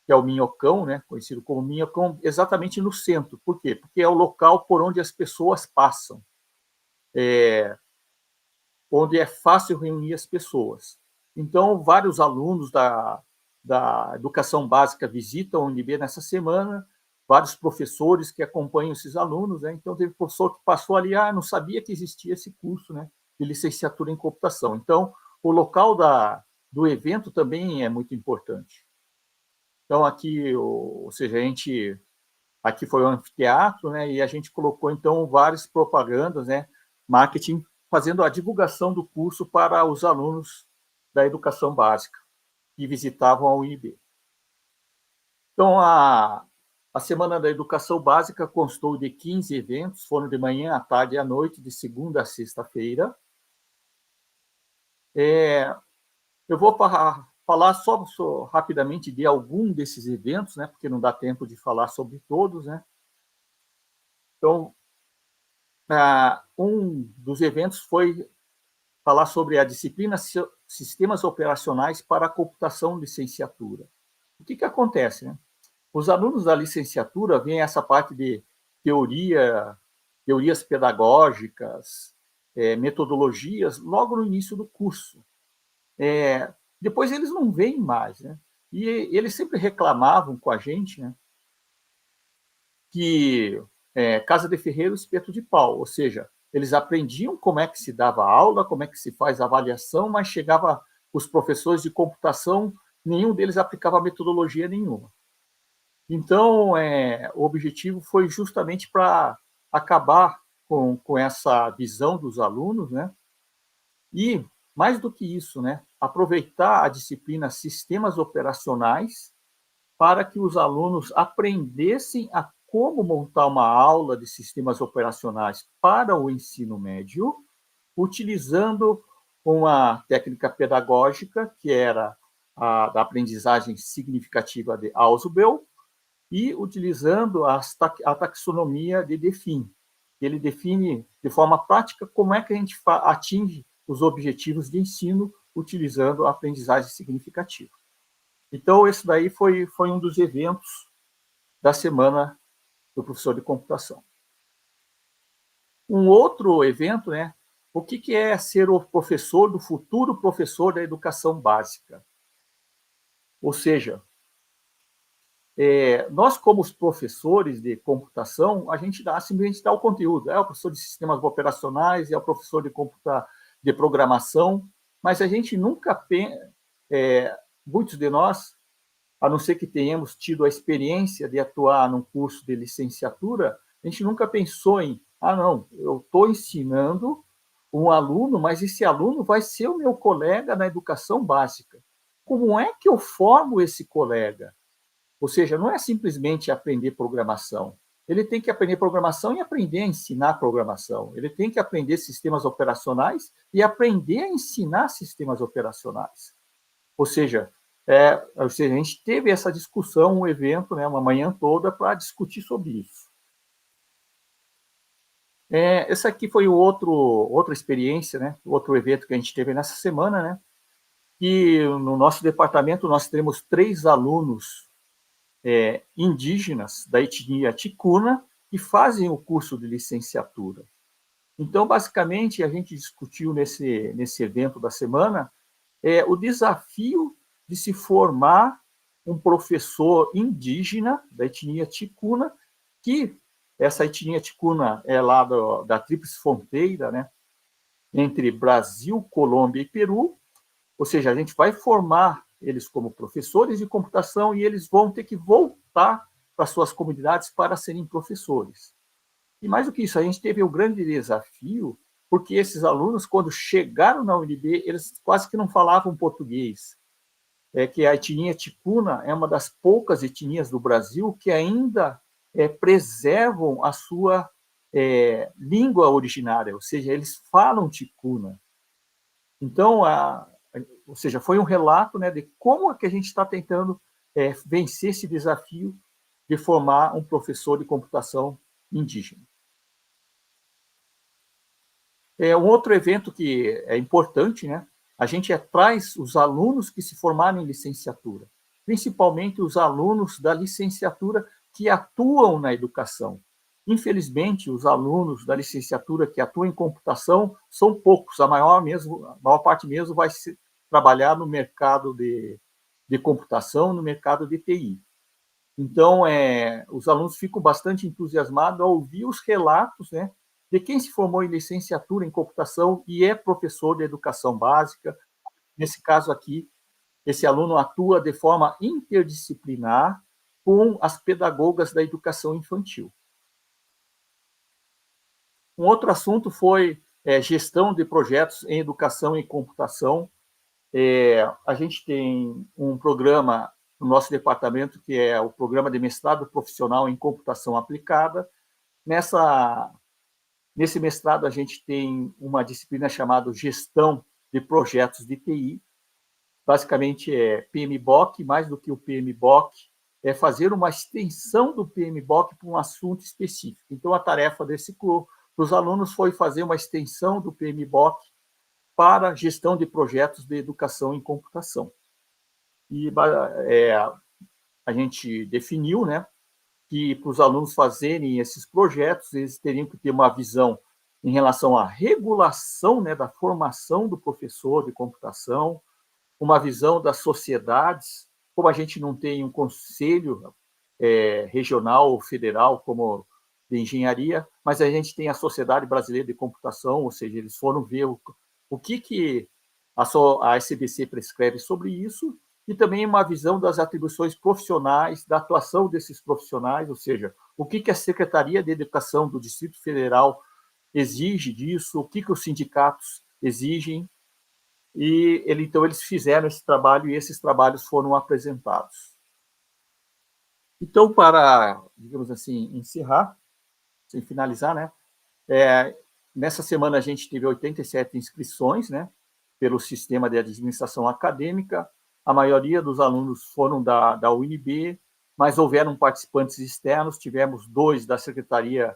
que é o Minhocão, né, conhecido como Minhocão, exatamente no centro. Por quê? Porque é o local por onde as pessoas passam. onde é fácil reunir as pessoas. Então, vários alunos da educação básica visitam a UNB nessa semana, vários professores que acompanham esses alunos, né? Então, teve professor que passou ali, não sabia que existia esse curso, né, de licenciatura em computação. Então, o local do evento também é muito importante. Então, aqui, ou seja, aqui foi o anfiteatro, né, e a gente colocou, então, várias propagandas, né, marketing, fazendo a divulgação do curso para os alunos da educação básica que visitavam a UNB. Então, a Semana da Educação Básica constou de 15 eventos, foram de manhã, à tarde e à noite, de segunda a sexta-feira. Eu vou falar só rapidamente de algum desses eventos, né, porque não dá tempo de falar sobre todos, né. Então, um dos eventos foi falar sobre a disciplina Sistemas Operacionais para a Computação Licenciatura. O que acontece, né? Os alunos da licenciatura veem essa parte de teorias pedagógicas, metodologias, logo no início do curso. Depois eles não veem mais, né? E eles sempre reclamavam com a gente, né, que casa de ferreiro, espeto de pau, ou seja, eles aprendiam como é que se dava aula, como é que se faz avaliação, mas chegava os professores de computação, nenhum deles aplicava metodologia nenhuma. Então, o objetivo foi justamente para acabar com essa visão dos alunos, né? E, mais do que isso, né, aproveitar a disciplina Sistemas Operacionais para que os alunos aprendessem a como montar uma aula de sistemas operacionais para o ensino médio, utilizando uma técnica pedagógica, que era a da aprendizagem significativa de Ausubel, e utilizando a taxonomia de Define. Ele define de forma prática como é que a gente atinge os objetivos de ensino utilizando a aprendizagem significativa. Então, esse daí foi um dos eventos da semana do professor de computação. Um outro evento, né? O que é ser o professor do futuro professor da educação básica? Ou seja, nós, como os professores de computação, a gente simplesmente dá o conteúdo. É o professor de sistemas operacionais, é o professor de programação, mas a gente nunca muitos de nós, a não ser que tenhamos tido a experiência de atuar num curso de licenciatura, a gente nunca pensou em, não, eu estou ensinando um aluno, mas esse aluno vai ser o meu colega na educação básica. Como é que eu formo esse colega? Ou seja, não é simplesmente aprender programação. Ele tem que aprender programação e aprender a ensinar programação. Ele tem que aprender sistemas operacionais e aprender a ensinar sistemas operacionais. Ou seja, a gente teve essa discussão, um evento, né, uma manhã toda, para discutir sobre isso. Esse aqui foi outra experiência, né, outro evento que a gente teve nessa semana, né, que no nosso departamento nós temos 3 alunos indígenas da etnia ticuna que fazem o curso de licenciatura. Então, basicamente, a gente discutiu nesse evento da semana o desafio de se formar um professor indígena da etnia ticuna, que essa etnia ticuna é lá da tríplice fronteira, né, entre Brasil, Colômbia e Peru. Ou seja, a gente vai formar eles como professores de computação e eles vão ter que voltar para suas comunidades para serem professores. E mais do que isso, a gente teve um grande desafio, porque esses alunos, quando chegaram na UNB, eles quase que não falavam português. Que a etnia ticuna é uma das poucas etnias do Brasil que ainda preservam a sua língua originária, ou seja, eles falam ticuna. Então, ou seja, foi um relato, né, de como é que a gente está tentando vencer esse desafio de formar um professor de computação indígena. Um outro evento que é importante, né, a gente traz os alunos que se formaram em licenciatura, principalmente os alunos da licenciatura que atuam na educação. Infelizmente, os alunos da licenciatura que atuam em computação são poucos, a maior parte mesmo vai trabalhar no mercado de computação, no mercado de TI. Então, os alunos ficam bastante entusiasmados ao ouvir os relatos, né, de quem se formou em licenciatura em computação e é professor de educação básica. Nesse caso aqui, esse aluno atua de forma interdisciplinar com as pedagogas da educação infantil. Um outro assunto foi gestão de projetos em educação e computação. A gente tem um programa no nosso departamento que é o Programa de Mestrado Profissional em Computação Aplicada. Nesse mestrado, a gente tem uma disciplina chamada Gestão de Projetos de TI. Basicamente, é PMBOK, mais do que o PMBOK, é fazer uma extensão do PMBOK para um assunto específico. Então, a tarefa desse curso para os alunos foi fazer uma extensão do PMBOK para gestão de projetos de educação em computação. E a gente definiu, né, que para os alunos fazerem esses projetos, eles teriam que ter uma visão em relação à regulação, né, da formação do professor de computação, uma visão das sociedades, como a gente não tem um conselho regional ou federal como de engenharia, mas a gente tem a Sociedade Brasileira de Computação, ou seja, eles foram ver o que a SBC prescreve sobre isso, e também uma visão das atribuições profissionais, da atuação desses profissionais, ou seja, o que a Secretaria de Educação do Distrito Federal exige disso, o que os sindicatos exigem, e então eles fizeram esse trabalho e esses trabalhos foram apresentados. Então, para, digamos assim, encerrar, sem finalizar, né? Nessa semana a gente teve 87 inscrições, né? Pelo sistema de administração acadêmica. A maioria dos alunos foram da UNB, mas houveram participantes externos. Tivemos 2 da Secretaria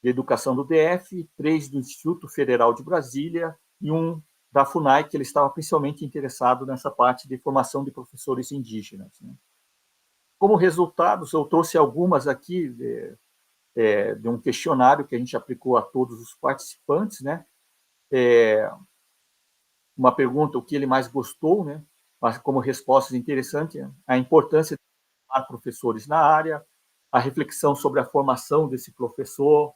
de Educação do DF, 3 do Instituto Federal de Brasília e 1 da FUNAI, que ele estava principalmente interessado nessa parte de formação de professores indígenas, né? Como resultados, eu trouxe algumas aqui de um questionário que a gente aplicou a todos os participantes, né? Uma pergunta, o que ele mais gostou, né? Mas como respostas interessantes, a importância de formar professores na área, a reflexão sobre a formação desse professor,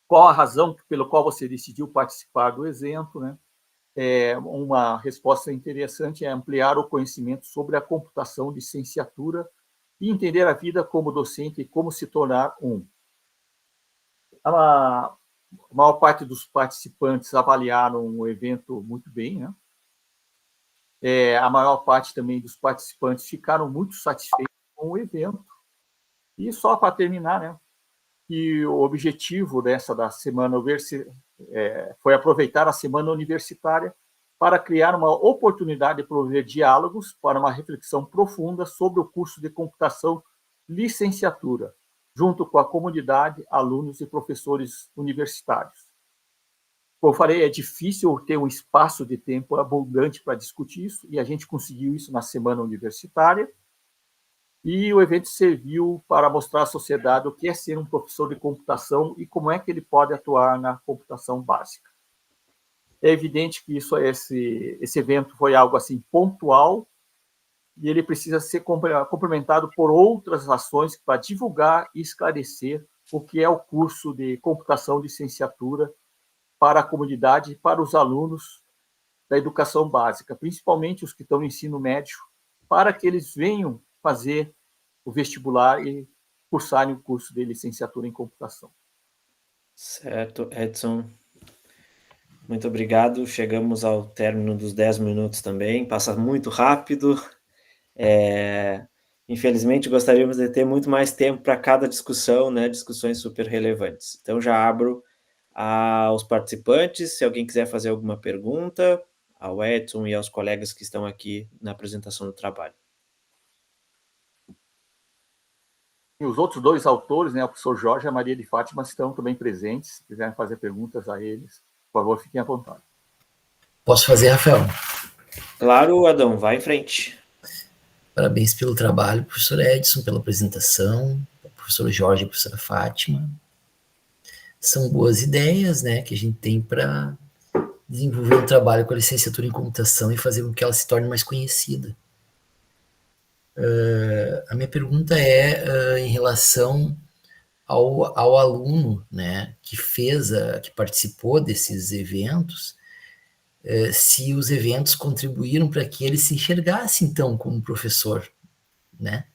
qual a razão pelo qual você decidiu participar do evento, né? Uma resposta interessante é ampliar o conhecimento sobre a computação de licenciatura e entender a vida como docente e como se tornar um. A maior parte dos participantes avaliaram o evento muito bem, né? A maior parte também dos participantes ficaram muito satisfeitos com o evento. E só para terminar, né? E o objetivo da semana foi aproveitar a semana universitária para criar uma oportunidade de promover diálogos para uma reflexão profunda sobre o curso de computação licenciatura, junto com a comunidade, alunos e professores universitários. Como eu falei, é difícil ter um espaço de tempo abundante para discutir isso, e a gente conseguiu isso na semana universitária. E o evento serviu para mostrar à sociedade o que é ser um professor de computação e como é que ele pode atuar na computação básica. É evidente que esse evento foi algo assim pontual e ele precisa ser complementado por outras ações para divulgar e esclarecer o que é o curso de computação licenciatura para a comunidade e para os alunos da educação básica, principalmente os que estão no ensino médio, para que eles venham fazer o vestibular e cursarem o curso de licenciatura em computação. Certo, Edson. Muito obrigado. Chegamos ao término dos 10 minutos também. Passa muito rápido. Infelizmente, gostaríamos de ter muito mais tempo para cada discussão, né? Discussões super relevantes. Então, já abro aos participantes. Se alguém quiser fazer alguma pergunta, ao Edson e aos colegas que estão aqui na apresentação do trabalho. E os outros 2 autores, né, o professor Jorge e a Maria de Fátima, estão também presentes. Se quiserem fazer perguntas a eles, por favor, fiquem à vontade. Posso fazer, Rafael? Claro, Adão, vai em frente. Parabéns pelo trabalho, professor Edson, pela apresentação, professor Jorge e professora Fátima. São boas ideias, né, que a gente tem para desenvolver um trabalho com a licenciatura em computação e fazer com que ela se torne mais conhecida. A minha pergunta é em relação ao aluno, né, que participou desses eventos, se os eventos contribuíram para que ele se enxergasse, então, como professor, né?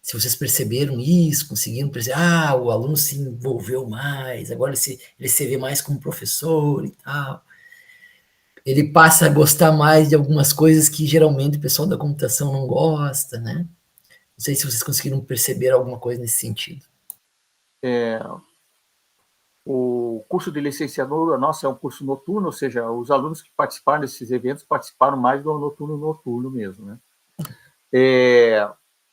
Se vocês perceberam isso, conseguiram perceber, o aluno se envolveu mais, agora ele se vê mais como professor e tal. Ele passa a gostar mais de algumas coisas que geralmente o pessoal da computação não gosta, né? Não sei se vocês conseguiram perceber alguma coisa nesse sentido. O curso de licenciatura nosso é um curso noturno, ou seja, os alunos que participaram desses eventos participaram mais do noturno mesmo, né?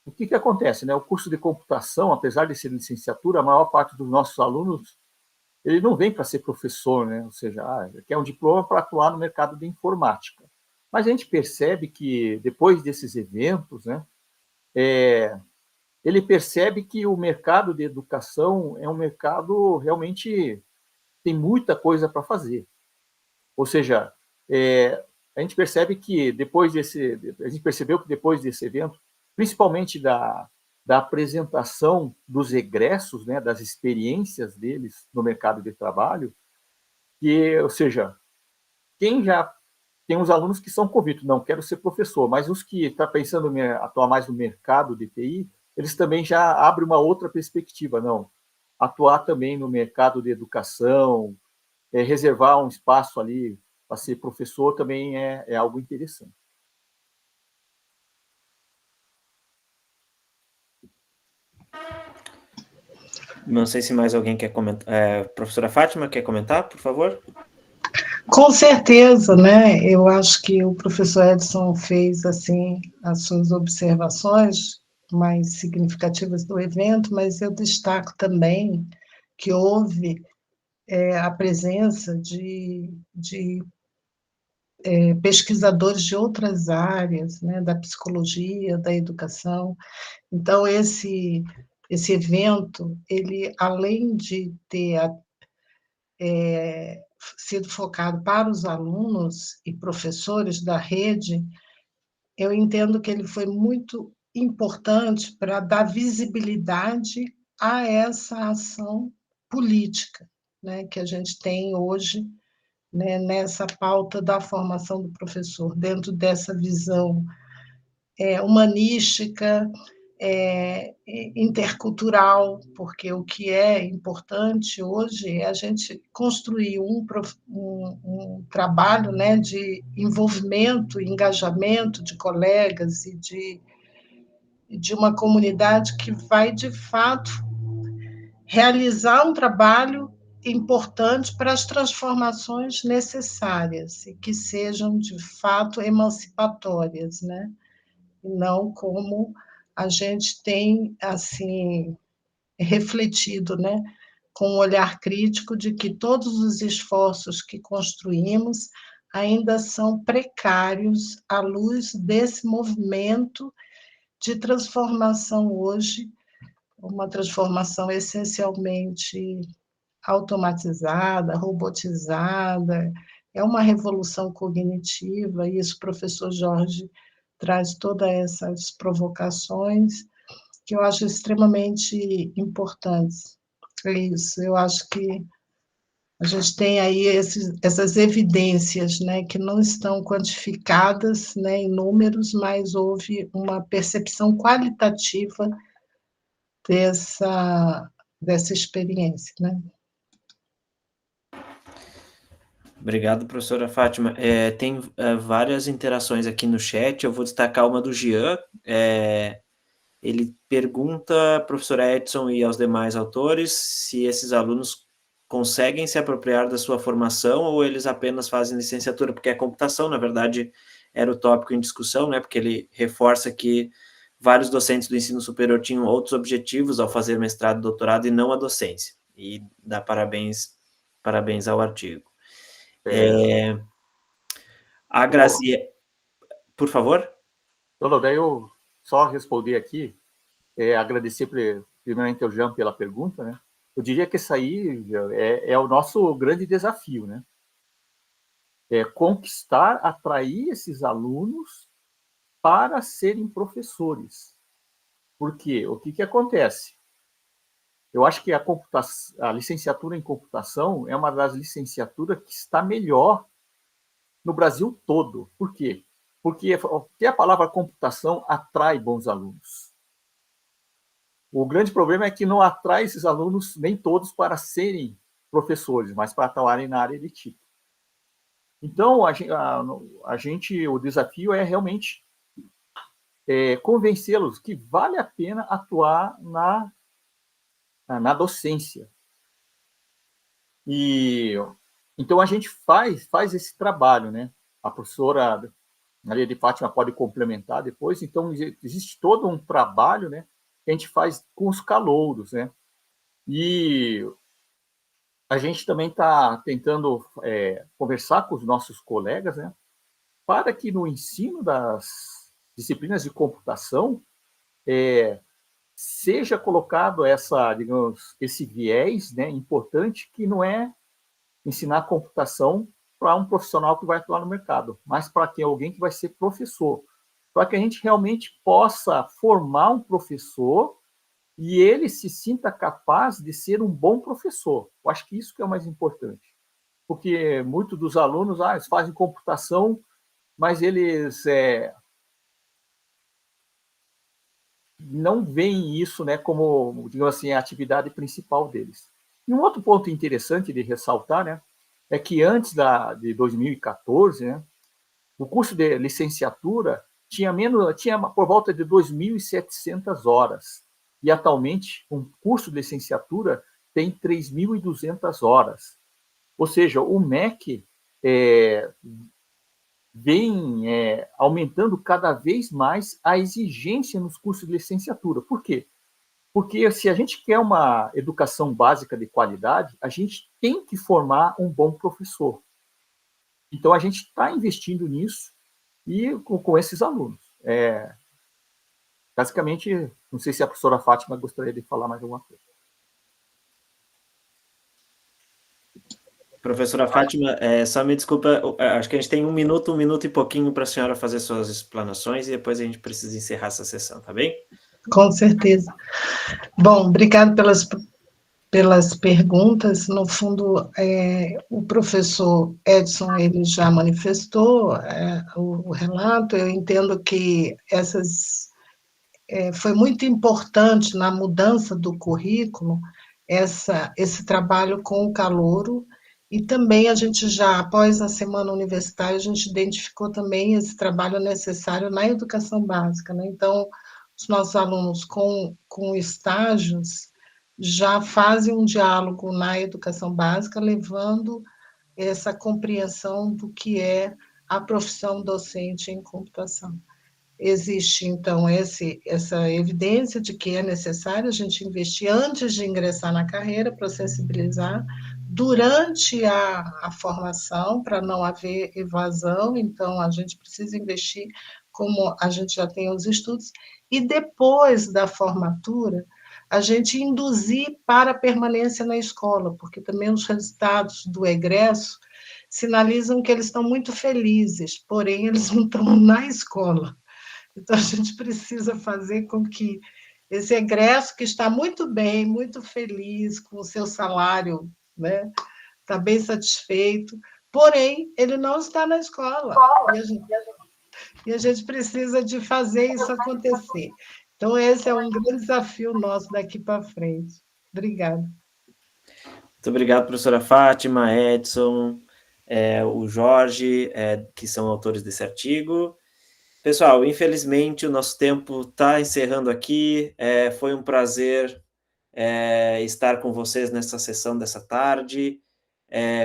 O que acontece, né? O curso de computação, apesar de ser licenciatura, a maior parte dos nossos alunos, ele não vem para ser professor, né? Ou seja, quer um diploma para atuar no mercado de informática. Mas a gente percebe que, depois desses eventos, né, ele percebe que o mercado de educação é um mercado realmente tem muita coisa para fazer. Ou seja, a gente percebe que a gente percebeu que depois desse evento, principalmente da apresentação dos egressos, né, das experiências deles no mercado de trabalho, ou seja, quem já tem uns alunos que são convictos, não quero ser professor, mas os que estão pensando em atuar mais no mercado de TI, eles também já abrem uma outra perspectiva, não, atuar também no mercado de educação, reservar um espaço ali para ser professor também é algo interessante. Não sei se mais alguém quer comentar. Professora Fátima, quer comentar, por favor? Com certeza, né? Eu acho que o professor Edson fez, assim, as suas observações mais significativas do evento, mas eu destaco também que houve a presença de pesquisadores de outras áreas, né, da psicologia, da educação. Então, esse evento, ele, além de ter sido focado para os alunos e professores da rede, eu entendo que ele foi muito importante para dar visibilidade a essa ação política, né, que a gente tem hoje, né, nessa pauta da formação do professor, dentro dessa visão humanística, intercultural, porque o que é importante hoje é a gente construir um trabalho, né, de envolvimento, engajamento de colegas e de uma comunidade que vai, de fato, realizar um trabalho importante para as transformações necessárias e que sejam, de fato, emancipatórias, né? E não como a gente tem, assim, refletido, né, com um olhar crítico de que todos os esforços que construímos ainda são precários à luz desse movimento de transformação hoje, uma transformação essencialmente automatizada, robotizada, é uma revolução cognitiva, e isso o professor Jorge traz todas essas provocações que eu acho extremamente importantes. É isso, eu acho que a gente tem aí essas evidências, né, que não estão quantificadas, né, em números, mas houve uma percepção qualitativa dessa experiência, né? Obrigado, professora Fátima. Tem várias interações aqui no chat, eu vou destacar uma do Jean. Ele pergunta, professor Edson e aos demais autores, se esses alunos conseguem se apropriar da sua formação ou eles apenas fazem licenciatura, porque a computação, na verdade, era o tópico em discussão, né? Porque ele reforça que vários docentes do ensino superior tinham outros objetivos ao fazer mestrado e doutorado e não a docência. E dá parabéns ao artigo. A Graziele, por favor. Daí eu só responder aqui, agradecer primeiramente ao Jean pela pergunta, né? Eu diria que isso aí é o nosso grande desafio, né? É conquistar, atrair esses alunos para serem professores. Por quê? O que acontece? Eu acho que a licenciatura em computação é uma das licenciaturas que está melhor no Brasil todo. Por quê? Porque a palavra computação atrai bons alunos. O grande problema é que não atrai esses alunos, nem todos, para serem professores, mas para atuarem na área de TIC. Então, o desafio é realmente convencê-los que vale a pena atuar na docência. E então a gente faz esse trabalho, né? A professora Maria de Fátima pode complementar depois. Então existe todo um trabalho, né, que a gente faz com os calouros, né? E a gente também está tentando conversar com os nossos colegas, né, para que no ensino das disciplinas de computação seja colocado esse viés, né, importante, que não é ensinar computação para um profissional que vai atuar no mercado, mas para alguém que vai ser professor, para que a gente realmente possa formar um professor e ele se sinta capaz de ser um bom professor. Eu acho que isso que é o mais importante, porque muitos dos alunos eles fazem computação, mas eles não veem isso, né, como, digamos assim, a atividade principal deles. E um outro ponto interessante de ressaltar, né, é que antes de 2014, né, o curso de licenciatura tinha por volta de 2.700 horas. E atualmente, um curso de licenciatura tem 3.200 horas. Ou seja, o MEC vem aumentando cada vez mais a exigência nos cursos de licenciatura. Por quê? Porque se a gente quer uma educação básica de qualidade, a gente tem que formar um bom professor. Então, a gente está investindo nisso e com esses alunos. Basicamente, não sei se a professora Fátima gostaria de falar mais alguma coisa. Professora Fátima, só me desculpa, acho que a gente tem um minuto e pouquinho para a senhora fazer suas explanações e depois a gente precisa encerrar essa sessão, tá bem? Com certeza. Bom, obrigado pelas perguntas. No fundo, o professor Edson ele já manifestou o relato. Eu entendo que foi muito importante na mudança do currículo esse trabalho com o calouro, e também a gente já, após a semana universitária, a gente identificou também esse trabalho necessário na educação básica, né? Então, os nossos alunos com estágios já fazem um diálogo na educação básica, levando essa compreensão do que é a profissão docente em computação. Existe, então, essa evidência de que é necessário a gente investir antes de ingressar na carreira para sensibilizar, durante a formação, para não haver evasão, então a gente precisa investir como a gente já tem os estudos, e depois da formatura, a gente induzir para a permanência na escola, porque também os resultados do egresso sinalizam que eles estão muito felizes, porém eles não estão na escola. Então, a gente precisa fazer com que esse egresso, que está muito bem, muito feliz com o seu salário, né, está bem satisfeito, porém, ele não está na escola. E a gente precisa de fazer isso acontecer. Então, esse é um grande desafio nosso daqui para frente. Obrigada. Muito obrigado, professora Fátima, Edson, o Jorge, que são autores desse artigo. Pessoal, infelizmente o nosso tempo está encerrando aqui. Foi um prazer estar com vocês nessa sessão dessa tarde,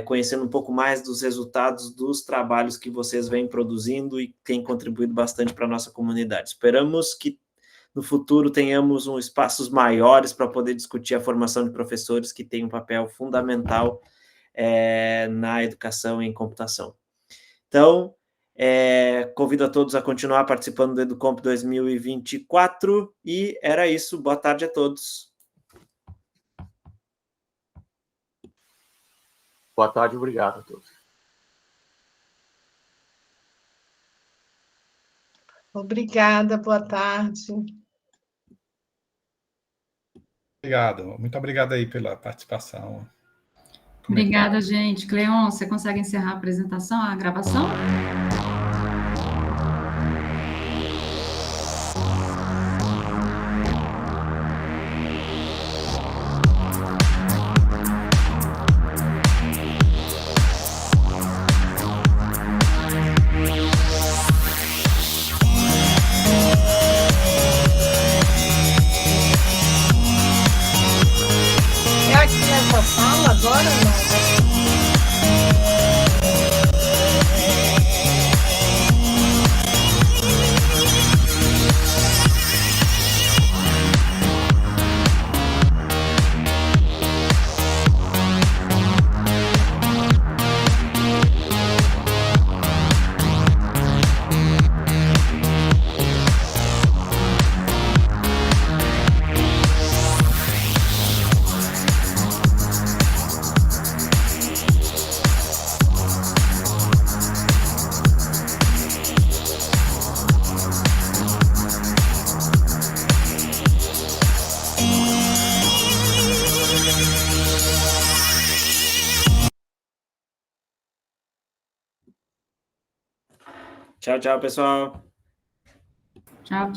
conhecendo um pouco mais dos resultados dos trabalhos que vocês vêm produzindo e têm contribuído bastante para a nossa comunidade. Esperamos que no futuro tenhamos espaços maiores para poder discutir a formação de professores, que tem um papel fundamental na educação em computação. Então, Convido a todos a continuar participando do EduComp 2024 e era isso. Boa tarde a todos. Boa tarde, obrigado a todos. Obrigada, boa tarde. Obrigado, muito obrigado aí pela participação. Obrigada, gente. Cleon, você consegue encerrar a apresentação, a gravação? É aqui nessa sala agora, não? Tchau, tchau, pessoal. Tchau, tchau.